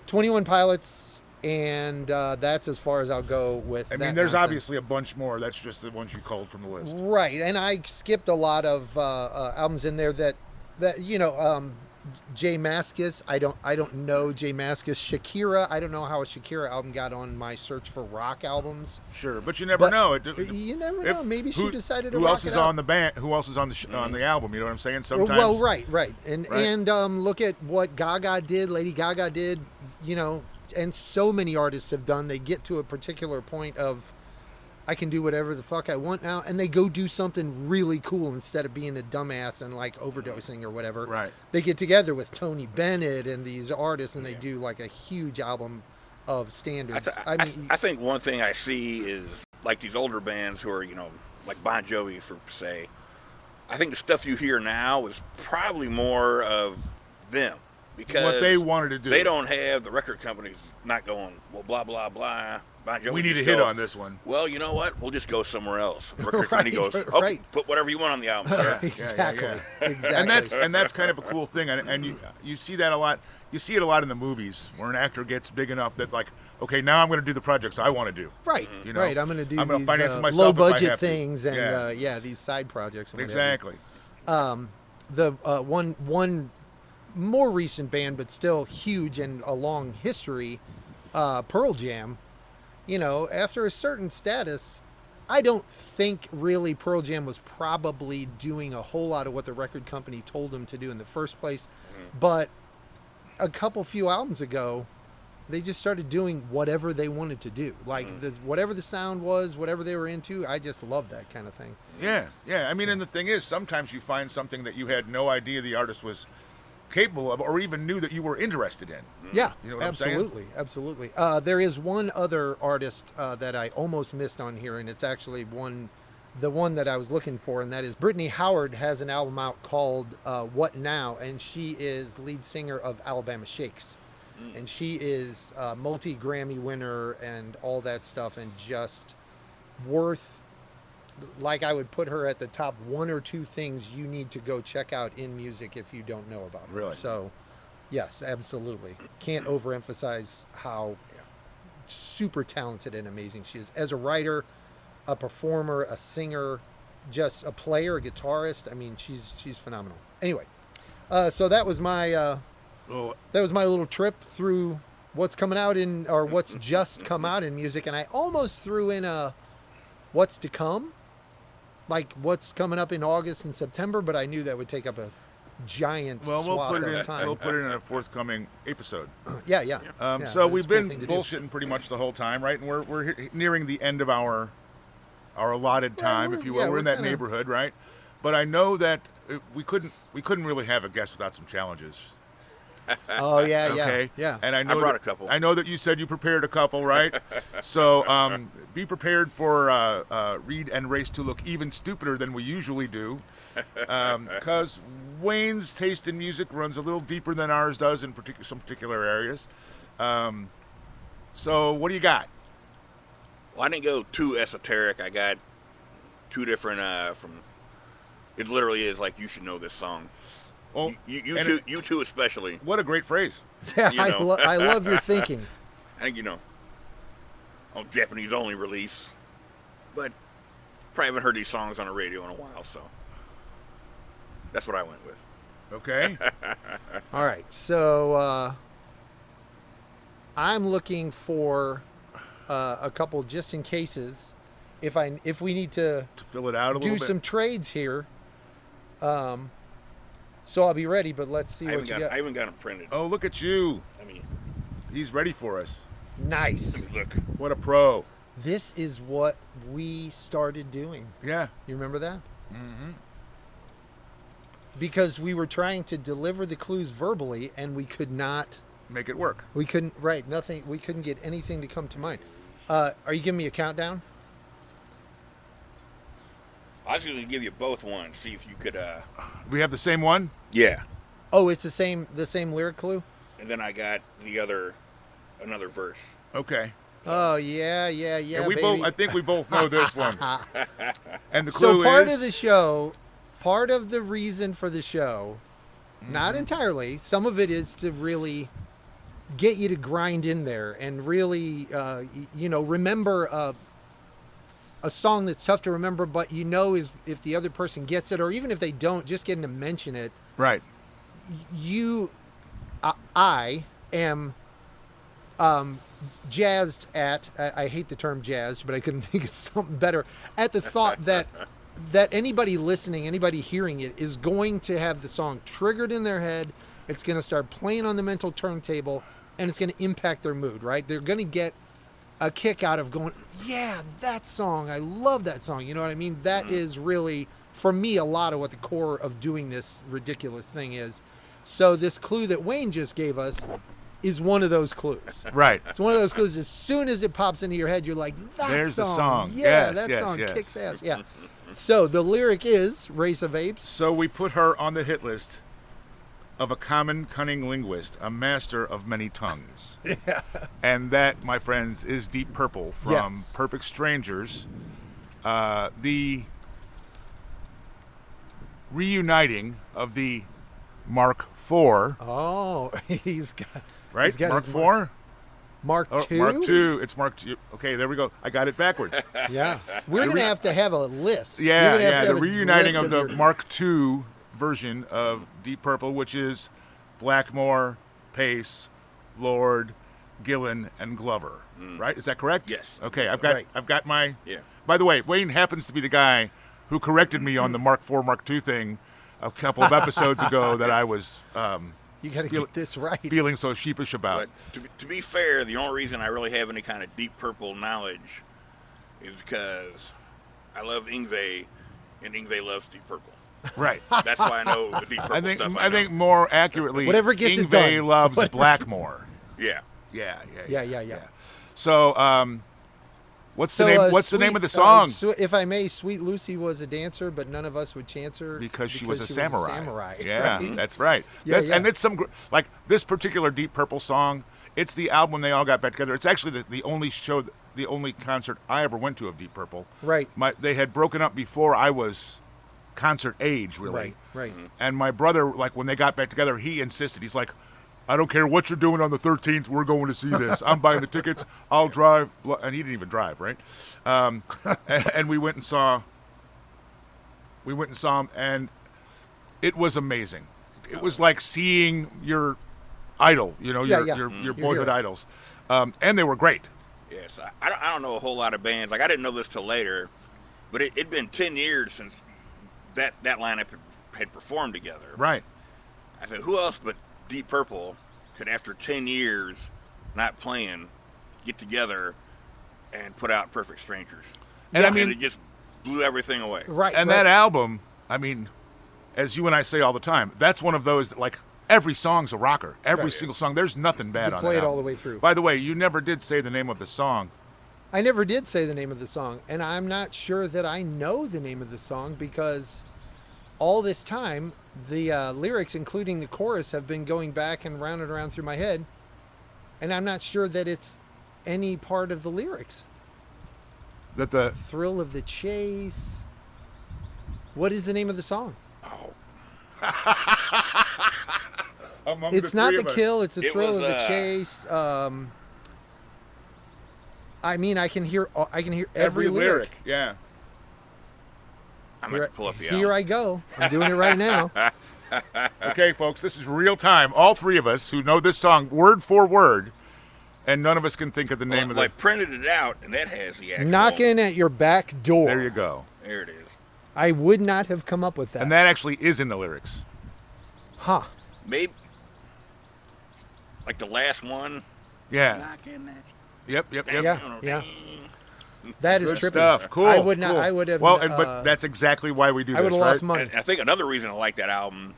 21 Pilots And that's as far as I'll go with I that mean, there's nonsense. obviously a bunch more. That's just the ones you culled from the list. Right, and I skipped a lot of albums in there that Jay Mascis. I don't know Jay Mascis. Shakira. I don't know how a Shakira album got on my search for rock albums. Sure, but you never know. You never know. Maybe she decided to. Who rock else it is out. on the band? Who else is on the album? You know what I'm saying? Sometimes. Well, right, and Right. and look at what Gaga did. Lady Gaga did. And so many artists have done. They get to a particular point of, I can do whatever the fuck I want now, and they go do something really cool instead of being a dumbass and like overdosing or whatever. Right. They get together with Tony Bennett and these artists, and they do like a huge album of standards. I think one thing I see is like these older bands who are, like Bon Jovi, for say. I think the stuff you hear now is probably more of them. Because what they wanted to do. They don't have the record companies not going, well, blah, blah, blah. Bon Jovi We need just a hit go, on this one. Well, you know what? We'll just go somewhere else. The record company Right, goes, okay, right. put whatever you want on the album. Yeah, Exactly. yeah. Exactly. And that's kind of a cool thing, and you see that a lot. You see it a lot in the movies where an actor gets big enough that like, okay, now I'm going to do the projects I want to do. Right. You know, right. I'm going to do I'm gonna these finance it myself low if I budget have to. things and Yeah. these side projects. And Exactly. The one more recent band, but still huge and a long history, Pearl Jam. After a certain status, I don't think really Pearl Jam was probably doing a whole lot of what the record company told them to do in the first place. But a few albums ago, they just started doing whatever they wanted to do. Like whatever the sound was, whatever they were into, I just love that kind of thing. Yeah. I mean, and the thing is, sometimes you find something that you had no idea the artist was capable of, or even knew that you were interested in. Yeah, You know what I'm saying? absolutely. There is one other artist that I almost missed on here, and it's actually the one that I was looking for, and that is Brittany Howard has an album out called What Now, and she is lead singer of Alabama Shakes. And she is multi-Grammy winner and all that stuff, and just worth, like I would put her at the top 1 or 2 things you need to go check out in music if you don't know about her. Really? So, yes, absolutely. Can't overemphasize how super talented and amazing she is. As a writer, a performer, a singer, just a player, a guitarist. I mean, she's phenomenal. Anyway, so that was my little trip through what's coming out or what's just come out in music, and I almost threw in a what's to come, like what's coming up in August and September, but I knew that would take up a giant swath of time. We'll put it in a forthcoming episode. Yeah. So but we've it's a cool been thing to do. bullshitting pretty much the whole time, right? And we're nearing the end of our allotted time, if you will. We're in that kinda- neighborhood, right? But I know that we couldn't really have a guest without some challenges. Oh yeah. Okay. Yeah. And I know brought that- a couple. I know that you said you prepared a couple, right? So be prepared for Reid and Rayce to look even stupider than we usually do, because Wayne's taste in music runs a little deeper than ours does in some particular areas. So what do you got? Well, I didn't go too esoteric. I got 2 different from. It literally is like, you should know this song. Well, You two especially. what a great phrase. Yeah, You know. I love your thinking. I think on Japanese only release, but probably haven't heard these songs on the radio in a while, so that's what I went with. Okay. All right, so I'm looking for a couple just in cases if we need to To fill it out a little do bit. some trades here. So I'll be ready, but let's see I what you got. haven't got them printed. Oh, look at you. I mean, He's ready for us. Nice. let me look. What a pro. This is what we started doing. Yeah. You remember that? Mm-hmm. Because we were trying to deliver the clues verbally, and we could not. Make it work. We couldn't. Right. Nothing. We couldn't get anything to come to mind. Are you giving me a countdown? I was going to give you both one. See if you could. We have the same one? Yeah. Oh, it's the same lyric clue. And then I got another verse. Okay. Oh yeah, And we baby. both I think we both know this one. And the So clue part is of the show, part of the reason for the show, not entirely. Some of it is to really get you to grind in there and really, remember a song that's tough to remember, but is if the other person gets it, or even if they don't, just getting to mention it. Right. I am jazzed at, I hate the term jazzed, but I couldn't think of something better, at the thought that anybody listening, anybody hearing it is going to have the song triggered in their head. It's going to start playing on the mental turntable, and it's going to impact their mood, right? They're going to get a kick out of going, yeah, that song, I love that song. You know what I mean? That is really, for me, a lot of what the core of doing this ridiculous thing is. So this clue that Wayne just gave us is one of those clues. Right. It's one of those clues. As soon as it pops into your head, you're like, There's the song. Yeah, Yes, that yes, song yes. kicks ass. Yeah. So the lyric is Rayce of APEis. So we put her on the hit list of a common, cunning linguist, a master of many tongues. Yeah. And that, my friends, is Deep Purple from Yes. Perfect Strangers. The reuniting of the Mark IV, Oh, he's got right? He's got Mark his IV? Mark Oh, II. Mark II. It's Mark II. Okay, there we go. I got it backwards. Yeah, we're gonna have a list. We're Yeah, gonna have yeah. to The have a reuniting list of the your- Mark II version of Deep Purple, which is Blackmore, Pace, Lord, Gillan, and Glover. Right? Is that correct? Yes. Okay, I've Right. got my. Yeah. By the way, Wayne happens to be the guy who corrected me on the Mark IV, Mark II thing a couple of episodes ago that I was You got to feel- get this right. feeling so sheepish about. But to be fair, the only reason I really have any kind of Deep Purple knowledge is because I love Yngwie, and Yngwie loves Deep Purple. Right. That's why I know the Deep Purple I think stuff. I think more accurately, Whatever gets it Yngwie done. loves Whatever. Blackmore. Yeah. Yeah. Yeah. So, what's the name? What's the name of the song? If I may, Sweet Lucy was a dancer, but none of us would chance her Because she was a samurai. Yeah, right? that's right. Yeah, And yeah. it's like this particular Deep Purple song. It's the album when they all got back together. It's actually the only show, the only concert I ever went to of Deep Purple. Right. They had broken up before I was concert age, really. Right. And my brother, like when they got back together, he insisted. He's like, I don't care what you're doing on the 13th. We're going to see this. I'm buying the tickets. I'll drive. And he didn't even drive, right? And we went and saw. We went and saw him, and it was amazing. It was like seeing your idol, your boyhood hero. idols, and they were great. Yes. I don't know a whole lot of bands. Like, I didn't know this till later, but it'd been 10 years since that lineup had performed together. Right. I said, who else but Deep Purple could, after 10 years not playing, get together and put out Perfect Strangers? And I mean, it just blew everything away. Right. and that album, I mean, as you and I say all the time, that's one of those that, like, every song's a rocker. Every Right. single song. There's nothing bad You on play that it all album. the way through. By the way, you never did say the name of the song. I never did say the name of the song, and I'm not sure that I know the name of the song because all this time the lyrics, including the chorus, have been going back and round and around through my head, and I'm not sure that it's any part of the lyrics. That the Thrill of the chase. What is the name of the song? Oh, among It's not three the of us. kill, it's the It thrill was, of the chase. I mean, I can hear every lyric. Yeah. I'm going to pull up the album. Here I go. I'm doing it right now. Okay, folks, this is real time. All three of us who know this song word for word, and none of us can think of the name of I the. printed it out, and that has the actual. Knocking at your back door. There you go. There it is. I would not have come up with that. And that actually is in the lyrics. Huh. Maybe, like the last one. Yeah. Knocking that. Yep. Yeah. That is Good trippy. stuff. Cool. I would not. cool. I would have. Well, but that's exactly why we do I this, would have right? lost money. And I think another reason I like that album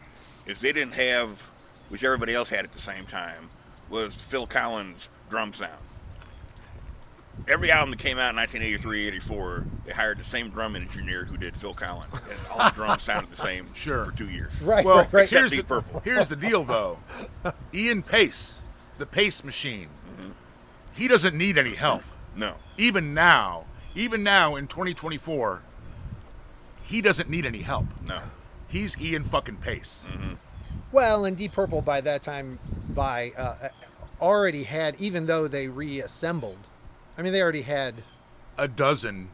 is they didn't have, which everybody else had at the same time, was Phil Collins' drum sound. Every album that came out in 1983, 84, they hired the same drum engineer who did Phil Collins, and all the drums sounded the same Sure. for 2 years. Right. Well, right. Except here's Deep Purple. here's the deal, though. Ian Pace, the Pace machine, he doesn't need any help. No. Even now in 2024, he doesn't need any help. No. He's Ian fucking Pace. Well, and Deep Purple by that time, by already had, even though they reassembled, I mean, they already had, A dozen.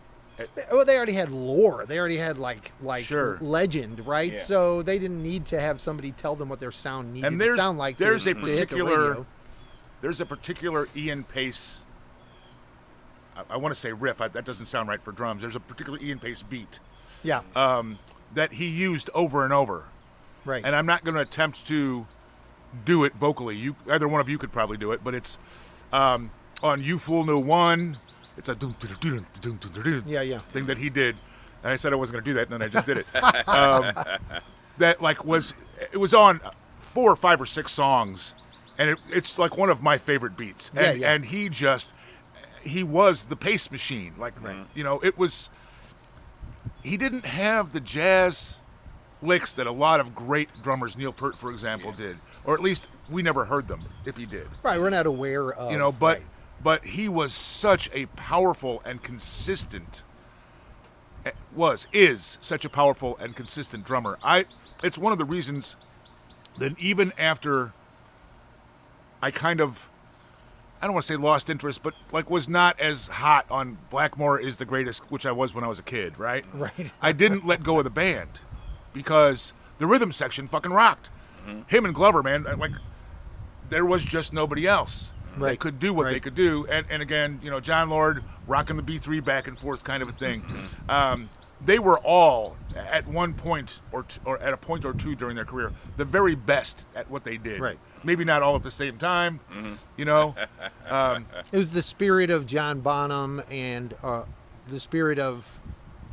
they already had lore. They already had like Sure. legend, right? Yeah. So they didn't need to have somebody tell them what their sound needed And to sound like. there's to, a to hit the particular radio. there's a particular Ian Pace. I want to say riff. That doesn't sound right for drums. There's a particular Ian Pace beat Yeah, that he used over and over. right. And I'm not going to attempt to do it vocally. Either one of you could probably do it, but it's on "You Fool No One." It's a Yeah. thing that he did, and I said I wasn't going to do that, and then I just did it. That it was on 4 or 5 or 6 songs, and it's like one of my favorite beats. And, Yeah. and he was the pace machine. Like it was. He didn't have the jazz licks that a lot of great drummers, Neil Peart, for example, did, or at least we never heard them if he did. Right, we're not aware of. But right. but he was such a powerful and consistent. Is such a powerful and consistent drummer. It's one of the reasons that even after I kind of, I don't want to say lost interest, but like was not as hot on Blackmore is the greatest, which I was when I was a kid, right? Right. I didn't let go of the band because the rhythm section fucking rocked. Him and Glover, man, like there was just nobody else that Right. could do what they Right. could do. And again, John Lord rocking the B3 back and forth kind of a thing. They were all at one point or at a point or two during their career the very best at what they did. Right. Maybe not all at the same time, It was the spirit of John Bonham and the spirit of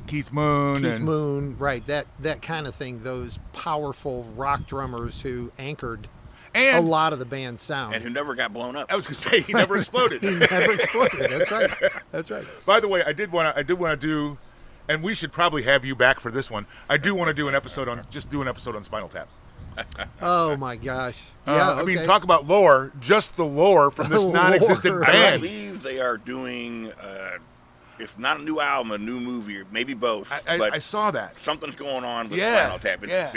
Keith Moon. Keith and, Moon, right? That kind of thing. Those powerful rock drummers who anchored a And lot of the band's sound. And who never got blown up. I was going to say he never exploded. He never exploded. That's right. That's right. By the way, I did want to do, and we should probably have you back for this one. I do want to do an episode on Spinal Tap. Oh my gosh. Yeah. I mean, okay. talk about lore. Just the lore from this The non-existent lore. I band. believe they are doing, it's not a new album, a new movie, or maybe both. but I saw that. something's going on with Yeah, Spinal Tap. yeah.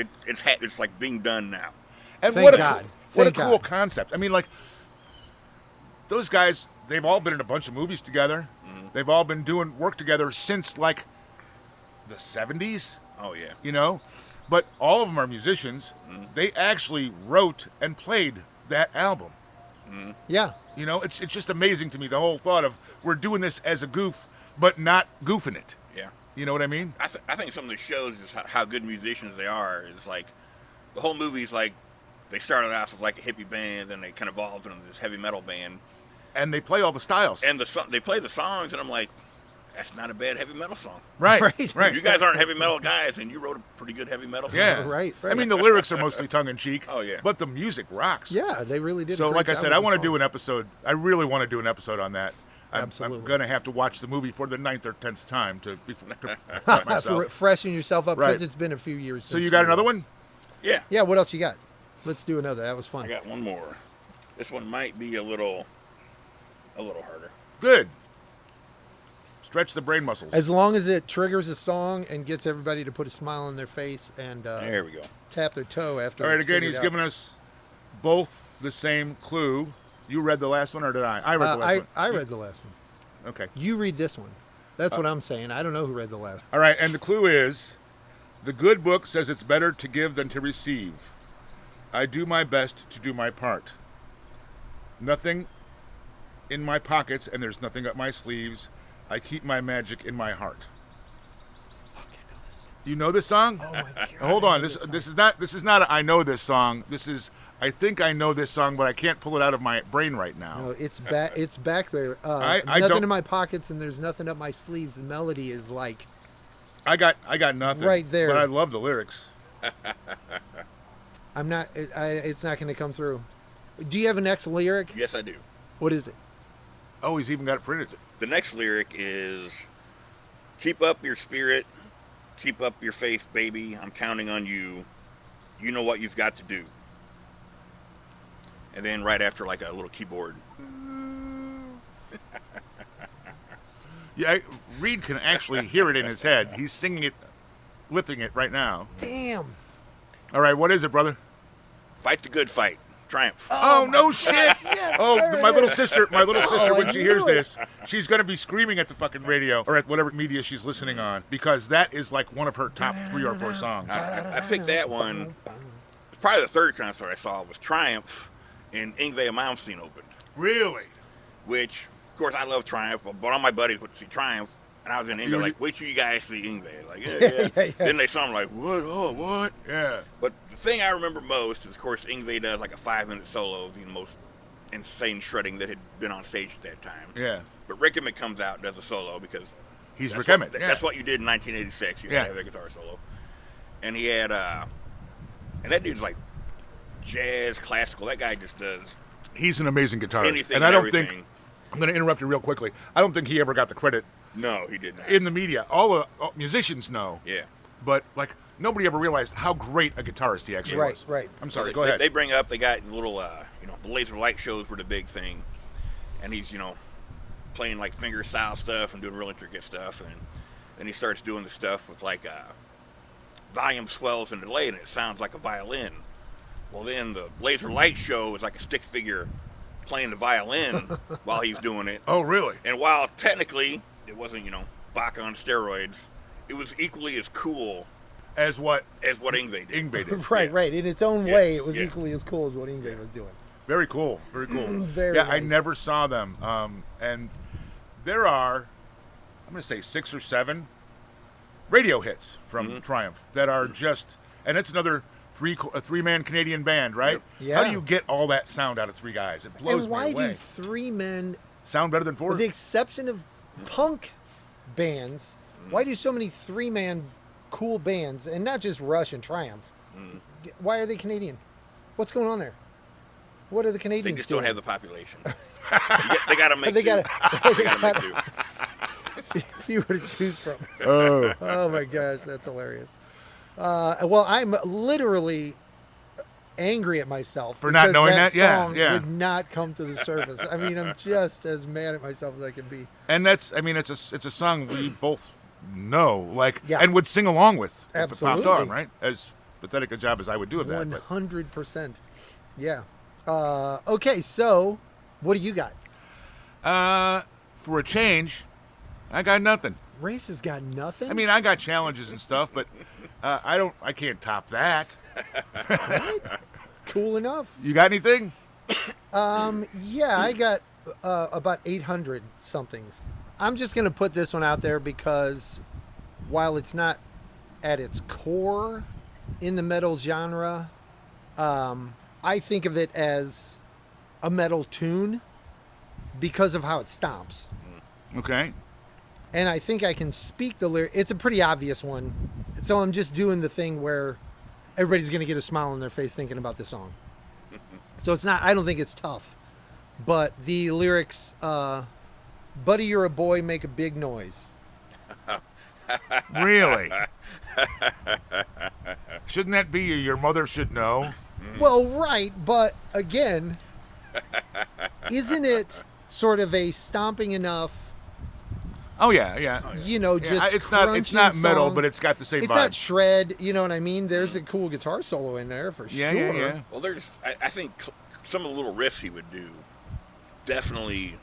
It's like being done now. And Thank what a God. what a Thank cool God. concept. I mean, like those guys, they've all been in a bunch of movies together. They've all been doing work together since like the 70s. Oh, yeah. But all of them are musicians. They actually wrote and played that album. Yeah. It's just amazing to me, the whole thought of we're doing this as a goof, but not goofing it. Yeah. You know what I mean? I think some of the shows is how good musicians they are. Is like the whole movie's like they started off as like a hippie band, and they kind of evolved into this heavy metal band. And they play all the styles. And they play the songs, and I'm like, that's not a bad heavy metal song. right, Right. right. You guys aren't heavy metal guys, and you wrote a pretty good heavy metal song. Yeah. Right. I mean, the lyrics are mostly tongue-in-cheek. Oh, yeah. But the music rocks. Yeah, they really did. So, a great like I job said, with I the want to do songs. an episode. I really want to do an episode on that. I'm Absolutely. going to have to watch the movie for the 9th or 10th time to myself. Freshen yourself up because Right. it's been a few years. So since you got another one? Yeah. Yeah. What else you got? Let's do another. That was I fun. got one more. This one might be a little harder. Good. Stretch the brain muscles. As long as it triggers a song and gets everybody to put a smile on their face and There we go. tap their toe after. All right, it's again, figured he's out. given us both the same clue. You read the last one, or did I? I read the last one. I read the last one. Okay. You read this one. That's what I'm saying. I don't know who read the last. All right, and the clue is, the good book says it's better to give than to receive. I do my best to do my part. Nothing in my pockets, and there's nothing up my sleeves. I keep my magic in my heart. You know this song? Oh my God! Hold on. This is not a I know this song. This is I think I know this song, but I can't pull it out of my brain right now. No, it's back. It's back there. I nothing don't- in my pockets, and there's nothing up my sleeves. The melody is like I got nothing. Right there. But I love the lyrics. I'm not. It's not going to come through. Do you have a next lyric? Yes, I do. What is it? Oh, he's even got it printed. The next lyric is, keep up your spirit, keep up your faith, baby. I'm counting on you. You know what you've got to do. And then right after, like a little keyboard. Yeah, Reid can actually hear it in his head. He's singing it, lipping it right now. Damn. All right, what is it, brother? Fight the good fight. Triumph. Oh, no shit! Yes, Oh, there my it little is. sister, when I she hears knew it. this, she's gonna be screaming at the fucking radio or at whatever media she's listening on because that is like one of her top 3 or 4 songs. I picked that one. Probably the third concert I saw was Triumph, and Yngwie Malmsteen opened. Really? Which, of course, I love Triumph, but all my buddies went to see Triumph, and I was in England like, wait till you guys see Yngwie. Like, yeah. Then they saw him like, what? Oh, what? Yeah. But the thing I remember most is, of course, Yngwie does like a 5-minute solo, the most insane shredding that had been on stage at that time. Yeah. But Rick Emmett comes out and does a solo because He's that's Rick what- Emmett. Yeah. That's what you did in 1986. You had to have a guitar solo. And he had, and that dude's like jazz, classical. That guy just does He's an amazing guitarist. anything And I don't everything. think, I'm going to interrupt you real quickly. I don't think he ever got the credit No, he did not. in the media. All musicians know, Yeah. but like nobody ever realized how great a guitarist he actually was. Right. I'm sorry, They- go ahead. They bring up, they got little, the laser light shows were the big thing. And he's, playing like finger style stuff and doing real intricate stuff. And then he starts doing the stuff with like volume swells and delay, and it sounds like a violin. Well, then the laser light show is like a stick figure playing the violin while he's doing it. Oh, really? And while technically it wasn't, Bach on steroids, it was equally as cool As what as what Yngwie did. Yngwie did. Right. In its own Yeah, way, it was yeah. equally as cool as what Yngwie was doing. Very cool. Very cool. Very yeah, I nice. never saw them. And there are, I'm going to say 6 or 7 radio hits from Triumph that are just, and it's another a 3-man Canadian band, right? Yeah. How do you get all that sound out of 3 guys? It blows And why me away. do 3 men, Sound better than 4? with the exception of punk bands, why do so many 3-man cool bands, and not just Rush and Triumph, why are they Canadian? What's going on there? What are the Canadians They just doing? don't have the population. They got to make They do. got They gotta make do. if you were to choose from. Oh. Oh my gosh, that's hilarious. Well, I'm literally angry at myself For not because knowing that? Yeah, song yeah. would not come to the surface. I mean, I'm just as mad at myself as I can be. And that's, I mean, it's a song we both know, like, Yeah. and would sing along with if it Absolutely. popped on, right? As pathetic a job as I would do of that. But 100%. Yeah. Okay, so what do you got? for a change, I got nothing. Rayce has got nothing. I mean, I got challenges and stuff, but I can't top that. cool enough. You got anything? Yeah, I got about 800 somethings. I'm just going to put this one out there because while it's not at its core in the metal genre, I think of it as a metal tune because of how it stomps. Okay. And I think I can speak the lyric. It's a pretty obvious one. So I'm just doing the thing where everybody's going to get a smile on their face thinking about the song. So it's not, I don't think it's tough. But the lyrics, buddy, you're a boy, make a big noise. Really? Shouldn't that be your mother should know? Well, right. But again, isn't it sort of a stomping enough, Oh yeah, yeah. you know, Yeah, just it's not crunching metal, song? but it's got the same It's vibe. not shred, you know what I mean? There's a cool guitar solo in there for yeah, sure. yeah. Well, I think some of the little riffs he would do definitely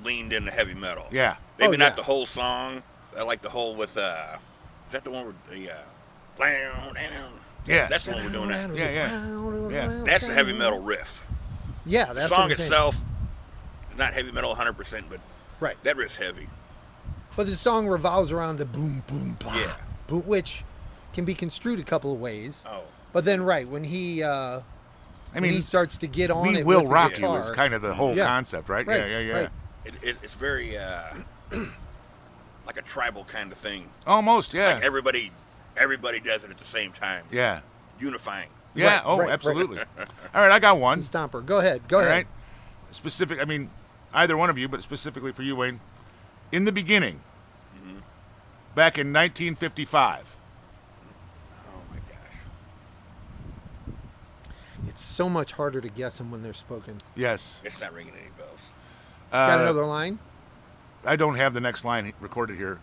leaned into heavy metal. Yeah. Maybe Oh, not yeah. the whole song. I like the whole with, is that the one with the, Yeah. That's the one we're doing now. Yeah. That's the heavy metal riff. Yeah, The that's song what I'm saying. itself is not heavy metal 100%, but Right. that riff's heavy. But the song revolves around the boom, boom, blah, Yeah. boom, which can be construed a couple of ways. Oh. But then, right, when he I when mean, he starts to get on We it Will with the Rock You guitar, is kind of the whole Yeah. concept, right? Right, Yeah. right. It's very, like a tribal kind of thing. Almost, yeah. Like everybody does it at the same time. Yeah. Unifying. Yeah, Right, oh, right. absolutely. All right, I got one. It's a stomper. Go ahead. Go All ahead. right. Specific, I mean, either one of you, but specifically for you, Wayne. In the beginning, back in 1955. Oh my gosh. It's so much harder to guess them when they're spoken. Yes. It's not ringing any bells. Got another line? I don't have the next line recorded here.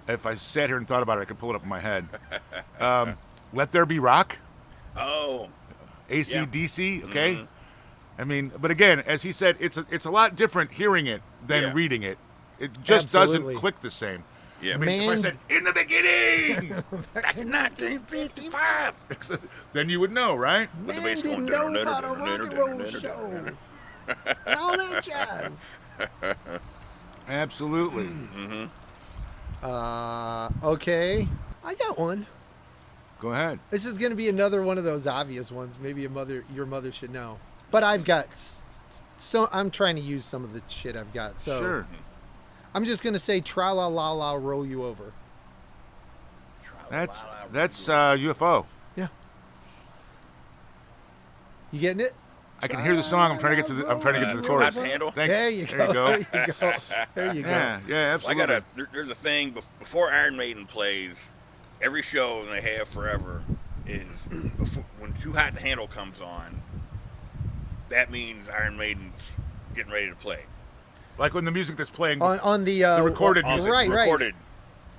If I sat here and thought about it, I could pull it up in my head. Let There Be Rock, Oh. AC/DC, okay? I mean, but again, as he said, it's a lot different hearing it than reading it. It just Absolutely. doesn't click the same. Yeah. I mean, if I Man. said, in the beginning, back in 1955, then you would know, right? With the Man bass didn't going, know about a rock and roll show. And all that jazz. Absolutely. Okay. I got one. Go ahead. This is going to be another one of those obvious ones. Maybe your mother should know. But I've got, so I'm trying to use some of the shit I've got. So Sure. I'm just going to say tra-la-la-la, roll you over. That's UFO. Yeah. You getting it? I can hear the song. I'm trying to get to the chorus. Hot to Handle? There you go. There you go. There you go. There you go. Yeah, Well, absolutely. there's a thing before Iron Maiden plays, every show, and they have forever, is when Too Hot to Handle comes on, that means Iron Maiden's getting ready to play. Like when the music that's playing On the recorded On music. the Right. recorded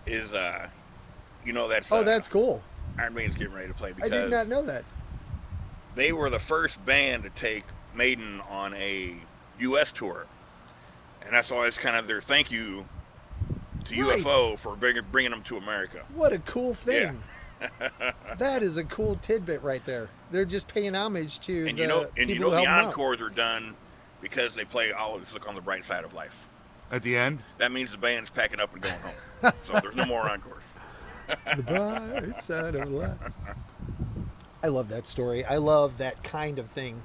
is, that's Oh, that's cool. Iron Maiden's getting ready to play I because did not know that. they were the first band to take Maiden on a U.S. tour. And that's always kind of their thank you to Right. UFO for bringing them to America. What a cool thing. That is a cool tidbit right there. They're just paying homage to And the people the who helped them out. encores are done because they play Always Look on the Bright Side of Life. At the end. That means the band's packing up and going home. So there's no more encores. The bright side of life. I love that story. I love that kind of thing.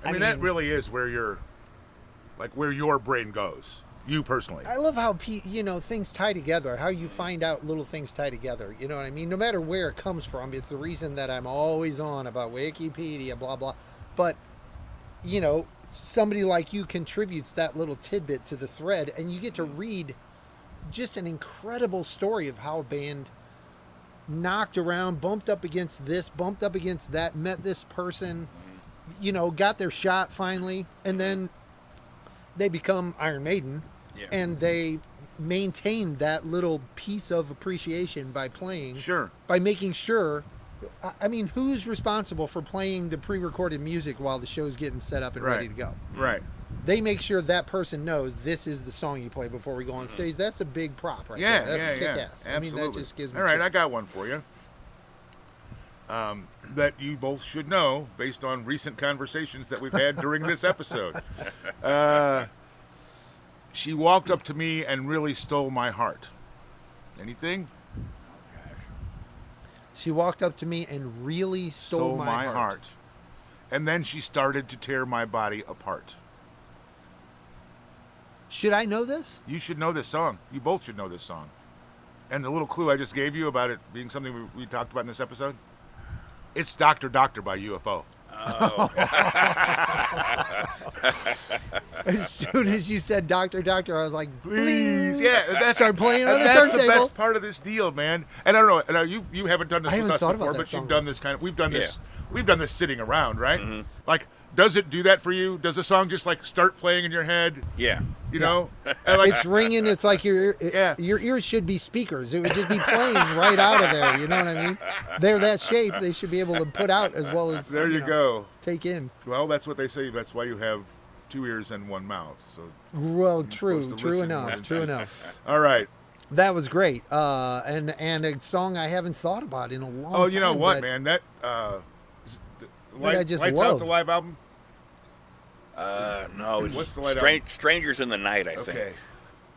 I mean, that really is where your brain goes. You personally. I love how things tie together. How you find out little things tie together. You know what I mean? No matter where it comes from, it's the reason that I'm always on about Wikipedia, blah blah. But somebody like you contributes that little tidbit to the thread, and you get to read just an incredible story of how a band knocked around, bumped up against this, bumped up against that, met this person, got their shot finally, and then they become Iron Maiden, and they maintain that little piece of appreciation by playing, by making sure. I mean, who's responsible for playing the pre-recorded music while the show's getting set up and ready to go? Right. They make sure that person knows this is the song you play before we go on stage. That's a big prop right there. That's kick-ass. Absolutely. I mean, that just gives me All right, chills. I got one for you. That you both should know based on recent conversations that we've had during this episode. She walked up to me and really stole my heart. Anything? She walked up to me and really stole my heart. And then she started to tear my body apart. Should I know this? You should know this song. You both should know this song. And the little clue I just gave you about it being something we talked about in this episode, it's Dr. Doctor by UFO. Oh. As soon as you said Doctor, Doctor, I was like, Please, yeah, that's start playing on the that's the turntable. best part of this deal, man. And I don't know, you haven't done this I with haven't us thought before, about that but you've song. done this we've done this sitting around, right? Like, does it do that for you? Does the song just like start playing in your head? Yeah. You know, and like It's ringing. It's like your ears should be speakers. It would just be playing right out of there. You know what I mean? They're that shape. They should be able to put out as well as there you go. take in. Well, that's what they say. That's why you have 2 ears and 1 mouth. So Well, supposed true to listen more enough. than True that. enough. all right. That was great. And a song I haven't thought about in a long time. Oh, you know what, but man? That I just Lights love. Out, the live album. No, it's What's the light album? Strangers in the Night, I Okay. think.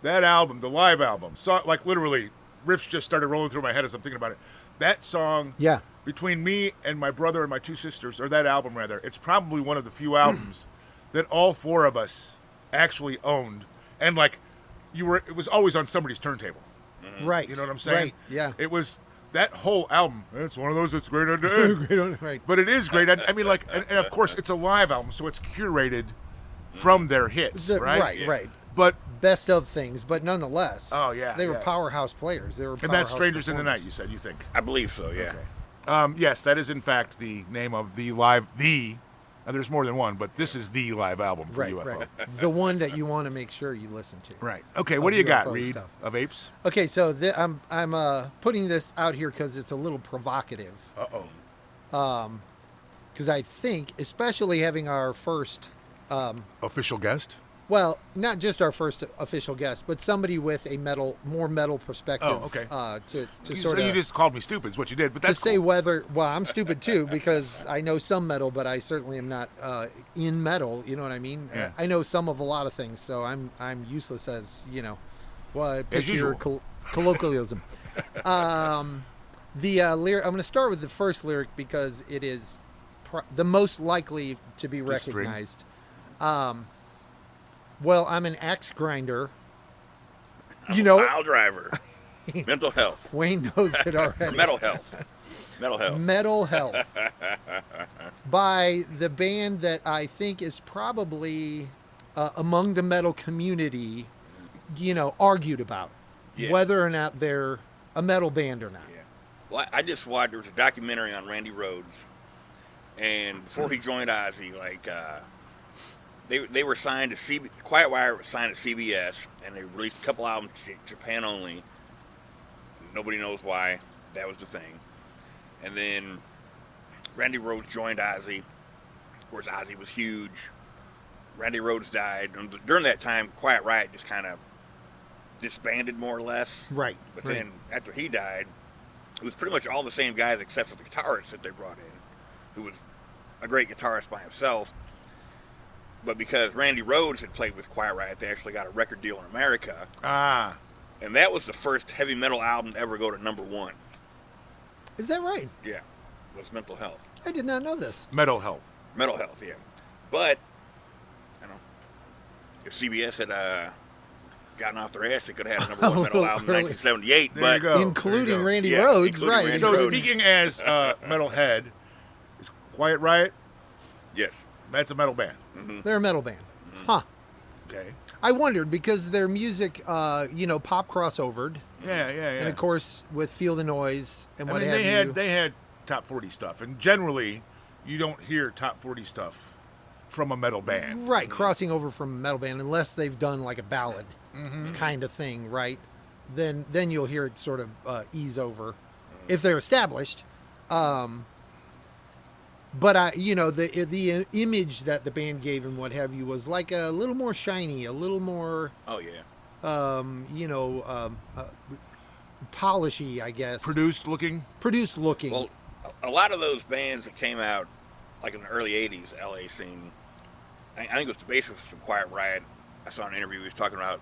That album, the live album, like literally, riffs just started rolling through my head as I'm thinking about it. That song, Yeah. between me and my brother and my 2 sisters, or that album rather, it's probably one of the few albums that all 4 of us actually owned, and like it was always on somebody's turntable. Right. You know what I'm saying? Right. Yeah. It was that whole album. It's one of those that's great on the Right. but it is great. I mean, like, and of course, it's a live album, so it's curated from their hits, right? Right. Right. But Best of things, but nonetheless. Oh, yeah, They were yeah. powerhouse players. They were. and powerhouse that's Strangers in the Night. performers. You think? I believe so, yeah. Yes, that is in fact the name of the live. There's more than one, but this is the live album for Right. UFO. Right. The one that you want to make sure you listen to. Right. Okay. What Of do you got, UFO Reid stuff. of Apes? Okay, so I'm putting this out here because it's a little provocative. Uh oh. because I think, especially having our first, Official guest. well, not just our first official guest, but somebody with a more metal perspective. Oh, okay. To So sort of you just called me stupid, is what you did. But that's to say cool. whether. Well, I'm stupid too because I know some metal, but I certainly am not in metal. You know what I mean? Yeah. I know some of a lot of things, so I'm useless as Well, I pick your usual. colloquialism. The lyric. I'm going to start with the first lyric because it is the most likely to be The string. recognized. Well, I'm an axe grinder. I'm You a know, pile driver. Mental health. Wayne knows it already. Mental health. Mental health. Metal Health by the band that I think is probably among the metal community, argued about Yeah. whether or not they're a metal band or not. Yeah. Well, I just watched. There was a documentary on Randy Rhoads, and before he joined Ozzy, they were signed to Quiet Wire was signed to CBS, and they released a couple albums, Japan only. Nobody knows why. That was the thing. And then Randy Rhoads joined Ozzy. Of course, Ozzy was huge. Randy Rhoads died. And during that time, Quiet Riot just kind of disbanded more or less. Right. But right. then after he died, it was pretty much all the same guys except for the guitarist that they brought in, who was a great guitarist by himself. But because Randy Rhoads had played with Quiet Riot, they actually got a record deal in America. Ah. And that was the first heavy metal album to ever go to #1. Is that right? Yeah, was Mental Health. I did not know this. Mental health. Mental Health, yeah. But, if CBS had gotten off their ass, they could have had a #1 metal little album in early. 1978. There But you go. Including Randy Yeah, Rhoads, including right? Randy So Rhoads. speaking as metalhead, is Quiet Riot? yes, That's a metal band. They're a metal band. Huh. Okay. I wondered because their music, pop crossovered. Yeah. And of course, with Feel the Noise and what have they had top 40 stuff, and generally, you don't hear top 40 stuff from a metal band. Right, crossing over from a metal band, unless they've done like a ballad Mm-hmm. kind of thing, right? Then you'll hear it sort of ease over if they're established. But the image that the band gave and what have you was like a little more shiny, a little more oh yeah. polishy, I guess. Produced looking. Produced looking. Well, a lot of those bands that came out, like in the early '80s, LA scene. I think it was the bassist from Quiet Riot. I saw an interview he was talking about.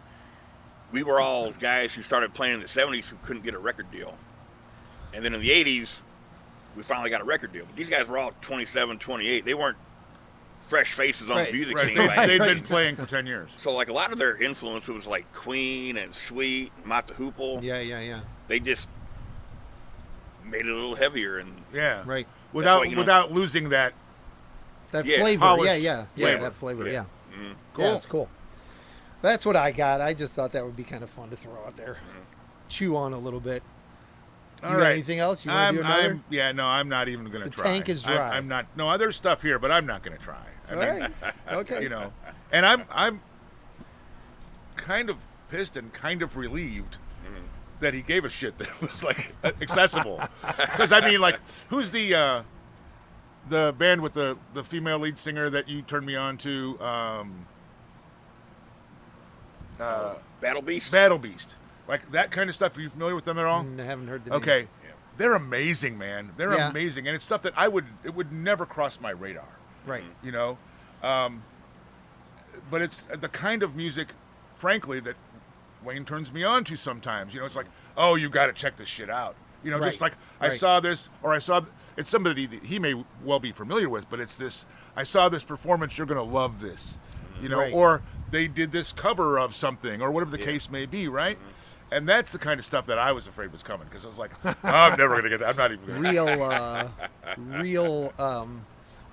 We were all guys who started playing in the '70s who couldn't get a record deal, and then in the '80s, we finally got a record deal. But these guys were all 27, 28. They weren't fresh faces on the music scene. They'd been playing for 10 years. So like a lot of their influence was like Queen and Sweet, Mott the Hoople. Yeah. They just made it a little heavier and Yeah. Right. Without losing that. That Yeah, flavor. polished Yeah, flavor. that flavor, Yeah. yeah. Cool. Yeah, it's cool. That's what I got. I just thought that would be kind of fun to throw out there. Chew on a little bit. You All got right. anything else? You want to do another? I'm not even going to The try. tank is dry. I'm not. No, there's stuff here, but I'm not going to try. I All mean, right. Okay. And I'm kind of pissed and kind of relieved that he gave a shit that was like accessible. Because I mean, like, who's the band with the female lead singer that you turned me on to? Battle Beast. Battle Beast. Like that kind of stuff. Are you familiar with them at all? I haven't heard the name. Okay. Yeah. They're amazing, man. They're Yeah. amazing. And it's stuff that it would never cross my radar. Right. But it's the kind of music, frankly, that Wayne turns me on to sometimes. It's like, oh, you got to check this shit out. Right. Just like I Right. saw this, or it's somebody that he may well be familiar with, but it's this, I saw this performance, you're going to love this. Right. Or they did this cover of something, or whatever the case may be, right? And that's the kind of stuff that I was afraid was coming, because I was like, I'm never going to get that. I'm not even going to. Real.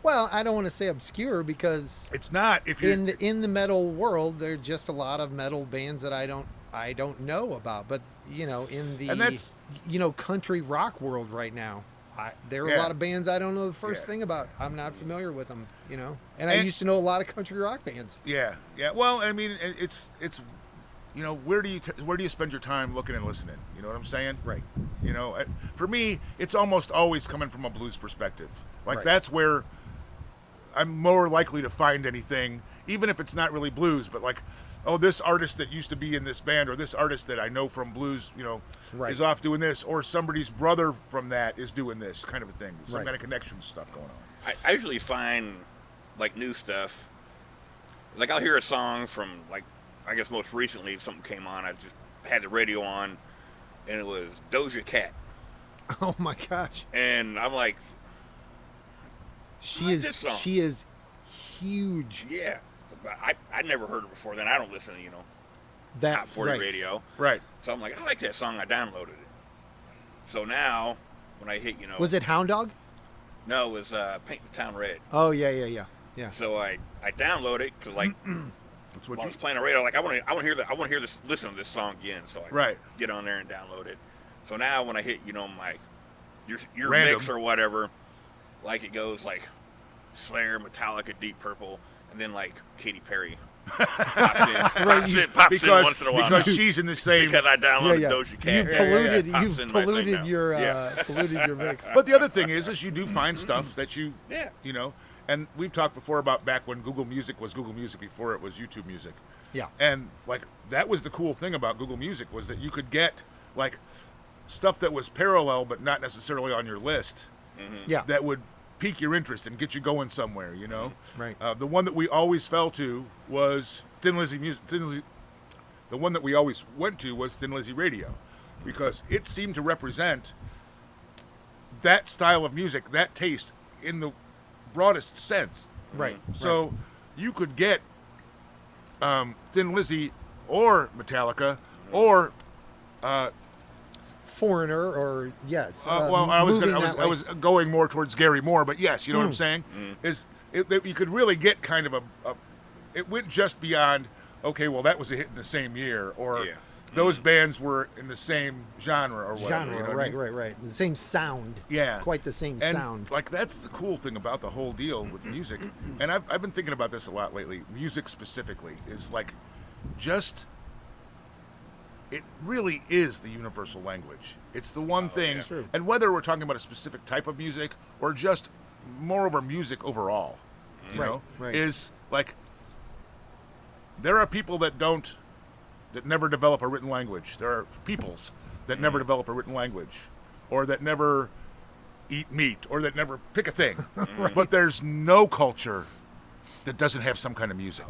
Well, I don't want to say obscure because It's not. If you in the metal world, there are just a lot of metal bands that I don't know about. But in the And that's- country rock world right now, there are a Yeah. lot of bands I don't know the first Yeah. thing about. I'm not familiar with them. And I used to know a lot of country rock bands. Yeah. Well, I mean, it's where do you spend your time looking and listening? You know what I'm saying? Right. For me, it's almost always coming from a blues perspective. Like Right. that's where I'm more likely to find anything, even if it's not really blues, but like, oh, this artist that used to be in this band, or this artist that I know from blues, Right. is off doing this, or somebody's brother from that is doing this kind of a thing. Some Right. kind of connection stuff going on. I usually find like new stuff. Like I'll hear a song from like, I guess most recently something came on. I just had the radio on, and it was Doja Cat, Oh my gosh. and I'm like, She like is this song. she is huge. yeah. But I never heard it before then. I don't listen to That Top 40 right. radio. Right. So I'm like, I like that song. I downloaded it. So now when I hit, Was it Hound Dog? no, it was Paint the Town Red. Oh yeah. So I download it because like That's what while I you. was playing the radio, like I want to hear this, listen to this song again. So I Right. get on there and download it. So now when I hit, my your Random. mix or whatever, like it goes like Slayer, Metallica, Deep Purple, and then like Katy Perry pops in once in a while because now. she's in the same. Because I downloaded Yeah. Doja Cat. You've Pops in my thing polluted now. your Yeah. polluted your mix. But the other thing is you do find stuff that you, Yeah. and we've talked before about back when Google Music was Google Music before it was YouTube Music. Yeah. And like that was the cool thing about Google Music was that you could get like stuff that was parallel but not necessarily on your list Yeah. that would pique your interest and get you going somewhere, Right. The one that we always fell to was Thin Lizzy Music. The one that we always went to was Thin Lizzy Radio because it seemed to represent that style of music, that taste in the broadest sense. Right. So you could get Thin Lizzy or Metallica or Foreigner or yes. well, I was moving that way. going more towards Gary Moore, but yes, you know what I'm saying. You could really get kind of a it went just beyond. Okay, well that was a hit in the same year, or Yeah. those bands were in the same genre or whatever. genre. you know what I mean? Right. The same sound. Yeah. Quite the same And sound. like that's the cool thing about the whole deal with music, and I've been thinking about this a lot lately. Music specifically is like just. It really is the universal language. It's the one thing, yeah. True. and whether we're talking about a specific type of music or just moreover music overall, Right. is like there are people that never develop a written language. There are peoples that never develop a written language, or that never eat meat, or that never pick a thing. But there's no culture that doesn't have some kind of music.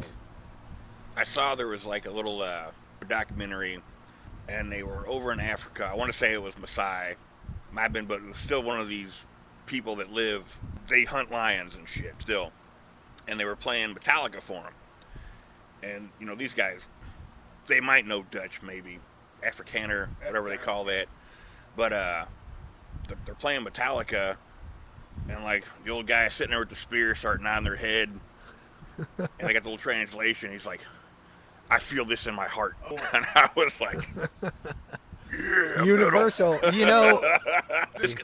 I saw there was like a little documentary, and they were over in Africa. I want to say it was Maasai, might have been, but it was still one of these people that live. They hunt lions and shit still, and they were playing Metallica for them. And these guys, they might know Dutch, maybe Afrikaner, whatever they call that, but they're playing Metallica, and like the old guy sitting there with the spear starting on their head, and they got the little translation. He's like, I feel this in my heart. And I was like, yeah, Universal.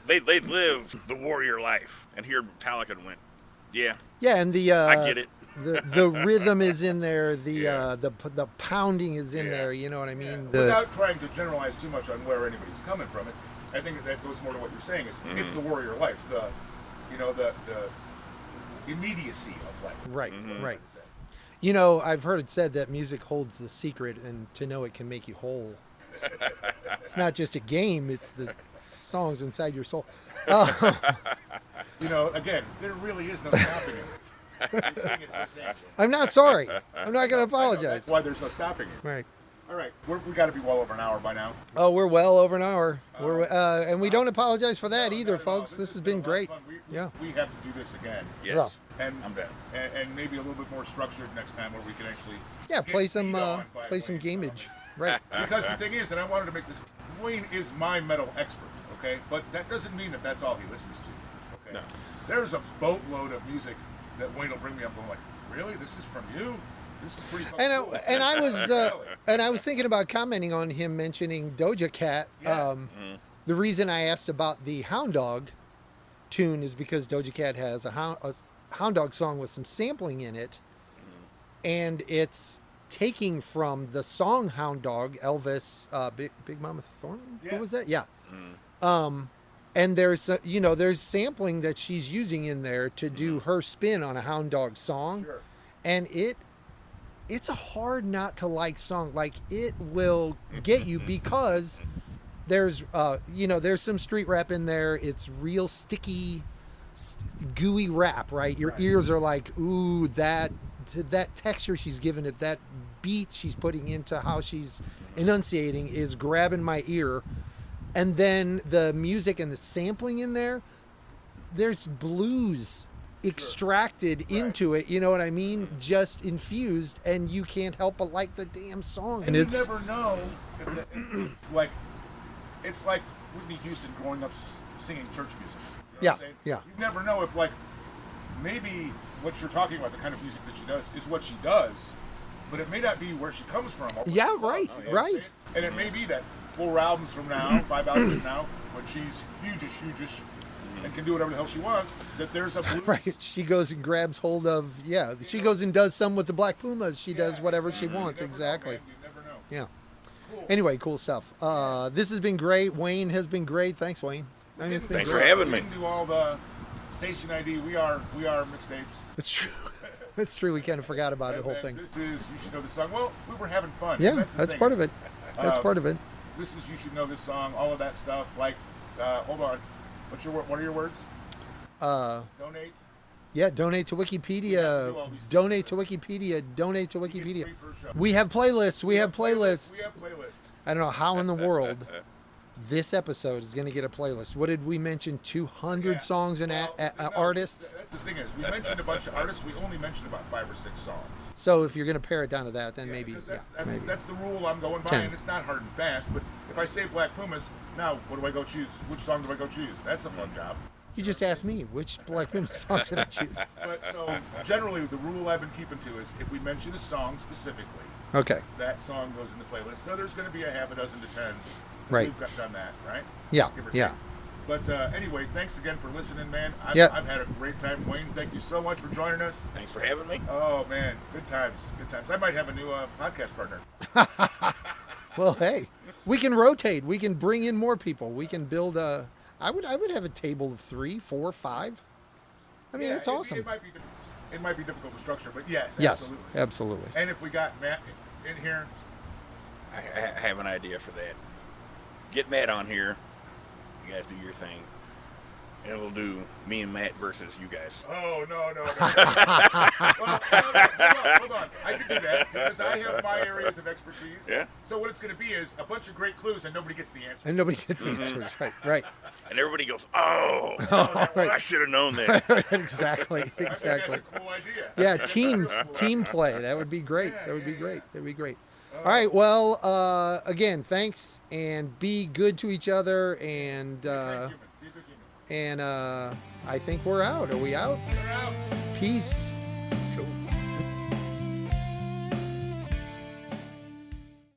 they live the warrior life. And here Metallica went, yeah, Yeah, and the I get it. The rhythm is in there. Yeah. The pounding is in Yeah. there. You know what I mean? Without trying to generalize too much on where anybody's coming from, I think that goes more to what you're saying. Is it's the warrior life, the immediacy of life. Right. Mm-hmm. Right. I've heard it said that music holds the secret, and to know it can make you whole. It's not just a game; it's the songs inside your soul. Again, there really is no stopping it. You're saying it for saying it. I'm not sorry. I'm not going to That's apologize. why there's no stopping it. Right. All right, we got to be well over an hour by now. Oh, we're well over an hour. And we don't apologize for that No, either, not at all. folks. This has been a lot of great. fun. Yeah. We have to do this again. Yes, Well. And I'm down. and maybe a little bit more structured next time, where we can actually Yeah, get play some beat on by play some Wayne. gameage. Right. Because the thing is, and I wanted to make this, Wayne is my metal expert, okay? But that doesn't mean that that's all he listens to, okay? No. There's a boatload of music that Wayne will bring me up and I'm like, really? This is from you? This is pretty fucking cool. And I was thinking about commenting on him mentioning Doja Cat. Yeah. The reason I asked about the Hound Dog tune is because Doja Cat has a Hound Dog song with some sampling in it, and it's taking from the song Hound Dog, Elvis, Big Mama Thornton. Yeah. Who was that? Yeah. And there's there's sampling that she's using in there to do her spin on a Hound Dog song. Sure. And it's a hard not to like song. Like, it will get you because there's there's some street rap in there. It's real sticky, gooey rap, right? Your ears are like, ooh, that texture she's giving it, that beat she's putting into how she's enunciating is grabbing my ear. And then the music and the sampling in there, there's blues extracted into it, you know what I mean? Just infused, and you can't help but like the damn song. And you never know if like, it's like Whitney Houston growing up singing church music. You know what I'm saying? Yeah. You never know if, like, maybe what you're talking about, the kind of music that she does, is what she does, but it may not be where she comes from. Yeah, right, right. And it may be that 4 albums from now, 5 albums from now, when she's huge-ish, and can do whatever the hell she wants, that there's a blues. Right. She goes and grabs hold of, she goes and does some with the Black Pumas. She does whatever she wants, exactly. You never know. Yeah. Cool. Anyway, cool stuff. This has been great. Wayne has been great. Thanks, Wayne. I mean, it's been Thanks great. for having me. We can do all the station ID. We are Mixedapes. It's true. It's true. We kind of forgot about the whole And thing. This is You Should Know This Song. Well, we were having fun. Yeah, the that's thing. part of it. That's part of it. This is You Should Know This Song. All of that stuff. Like, hold on. What are your words? Donate. Yeah, donate to Wikipedia. Donate to Wikipedia. Donate to Wikipedia. We have playlists. We have playlists. We have playlists. I don't know how in the world this episode is going to get a playlist. What did we mention? 200 songs and artists? That's the thing is, we mentioned a bunch of artists. We only mentioned about 5 or 6 songs. So if you're going to pare it down to that, then maybe, because maybe. That's the rule I'm going by, 10. and it's not hard and fast. But if I say Black Pumas, now what do I go choose? Which song do I go choose? That's a fun job. You just asked me, which Black Puma song should I choose? But so generally, the rule I've been keeping to is if we mention a song specifically, Okay. that song goes in the playlist. So there's going to be a half a dozen to 10. Right. We've done that, right? Yeah, Give or yeah. take. But anyway, thanks again for listening, man. I've had a great time. Wayne, thank you so much for joining us. Thanks for having me. Oh, man. Good times. Good times. I might have a new podcast partner. Well, hey, we can rotate. We can bring in more people. We can build a... I would have a table of 3, 4, 5. I mean, it's awesome. It might be difficult to structure, but yes, absolutely. Yes, absolutely. And if we got Matt in here, I have an idea for that. Get Matt on here. You guys do your thing. And we'll do me and Matt versus you guys. oh, no. Well, hold on. I can do that because I have my areas of expertise. Yeah. So what it's going to be is a bunch of great clues and nobody gets the answer. And nobody gets the answers. Right. And everybody goes, oh, right. I should have known that. Exactly. I think that's a cool idea. Yeah, team play. That would be great. That would be great. All right. Well, again, thanks, and be good to each other. And Be a good human. I think we're out. Are we out? We're out. Peace.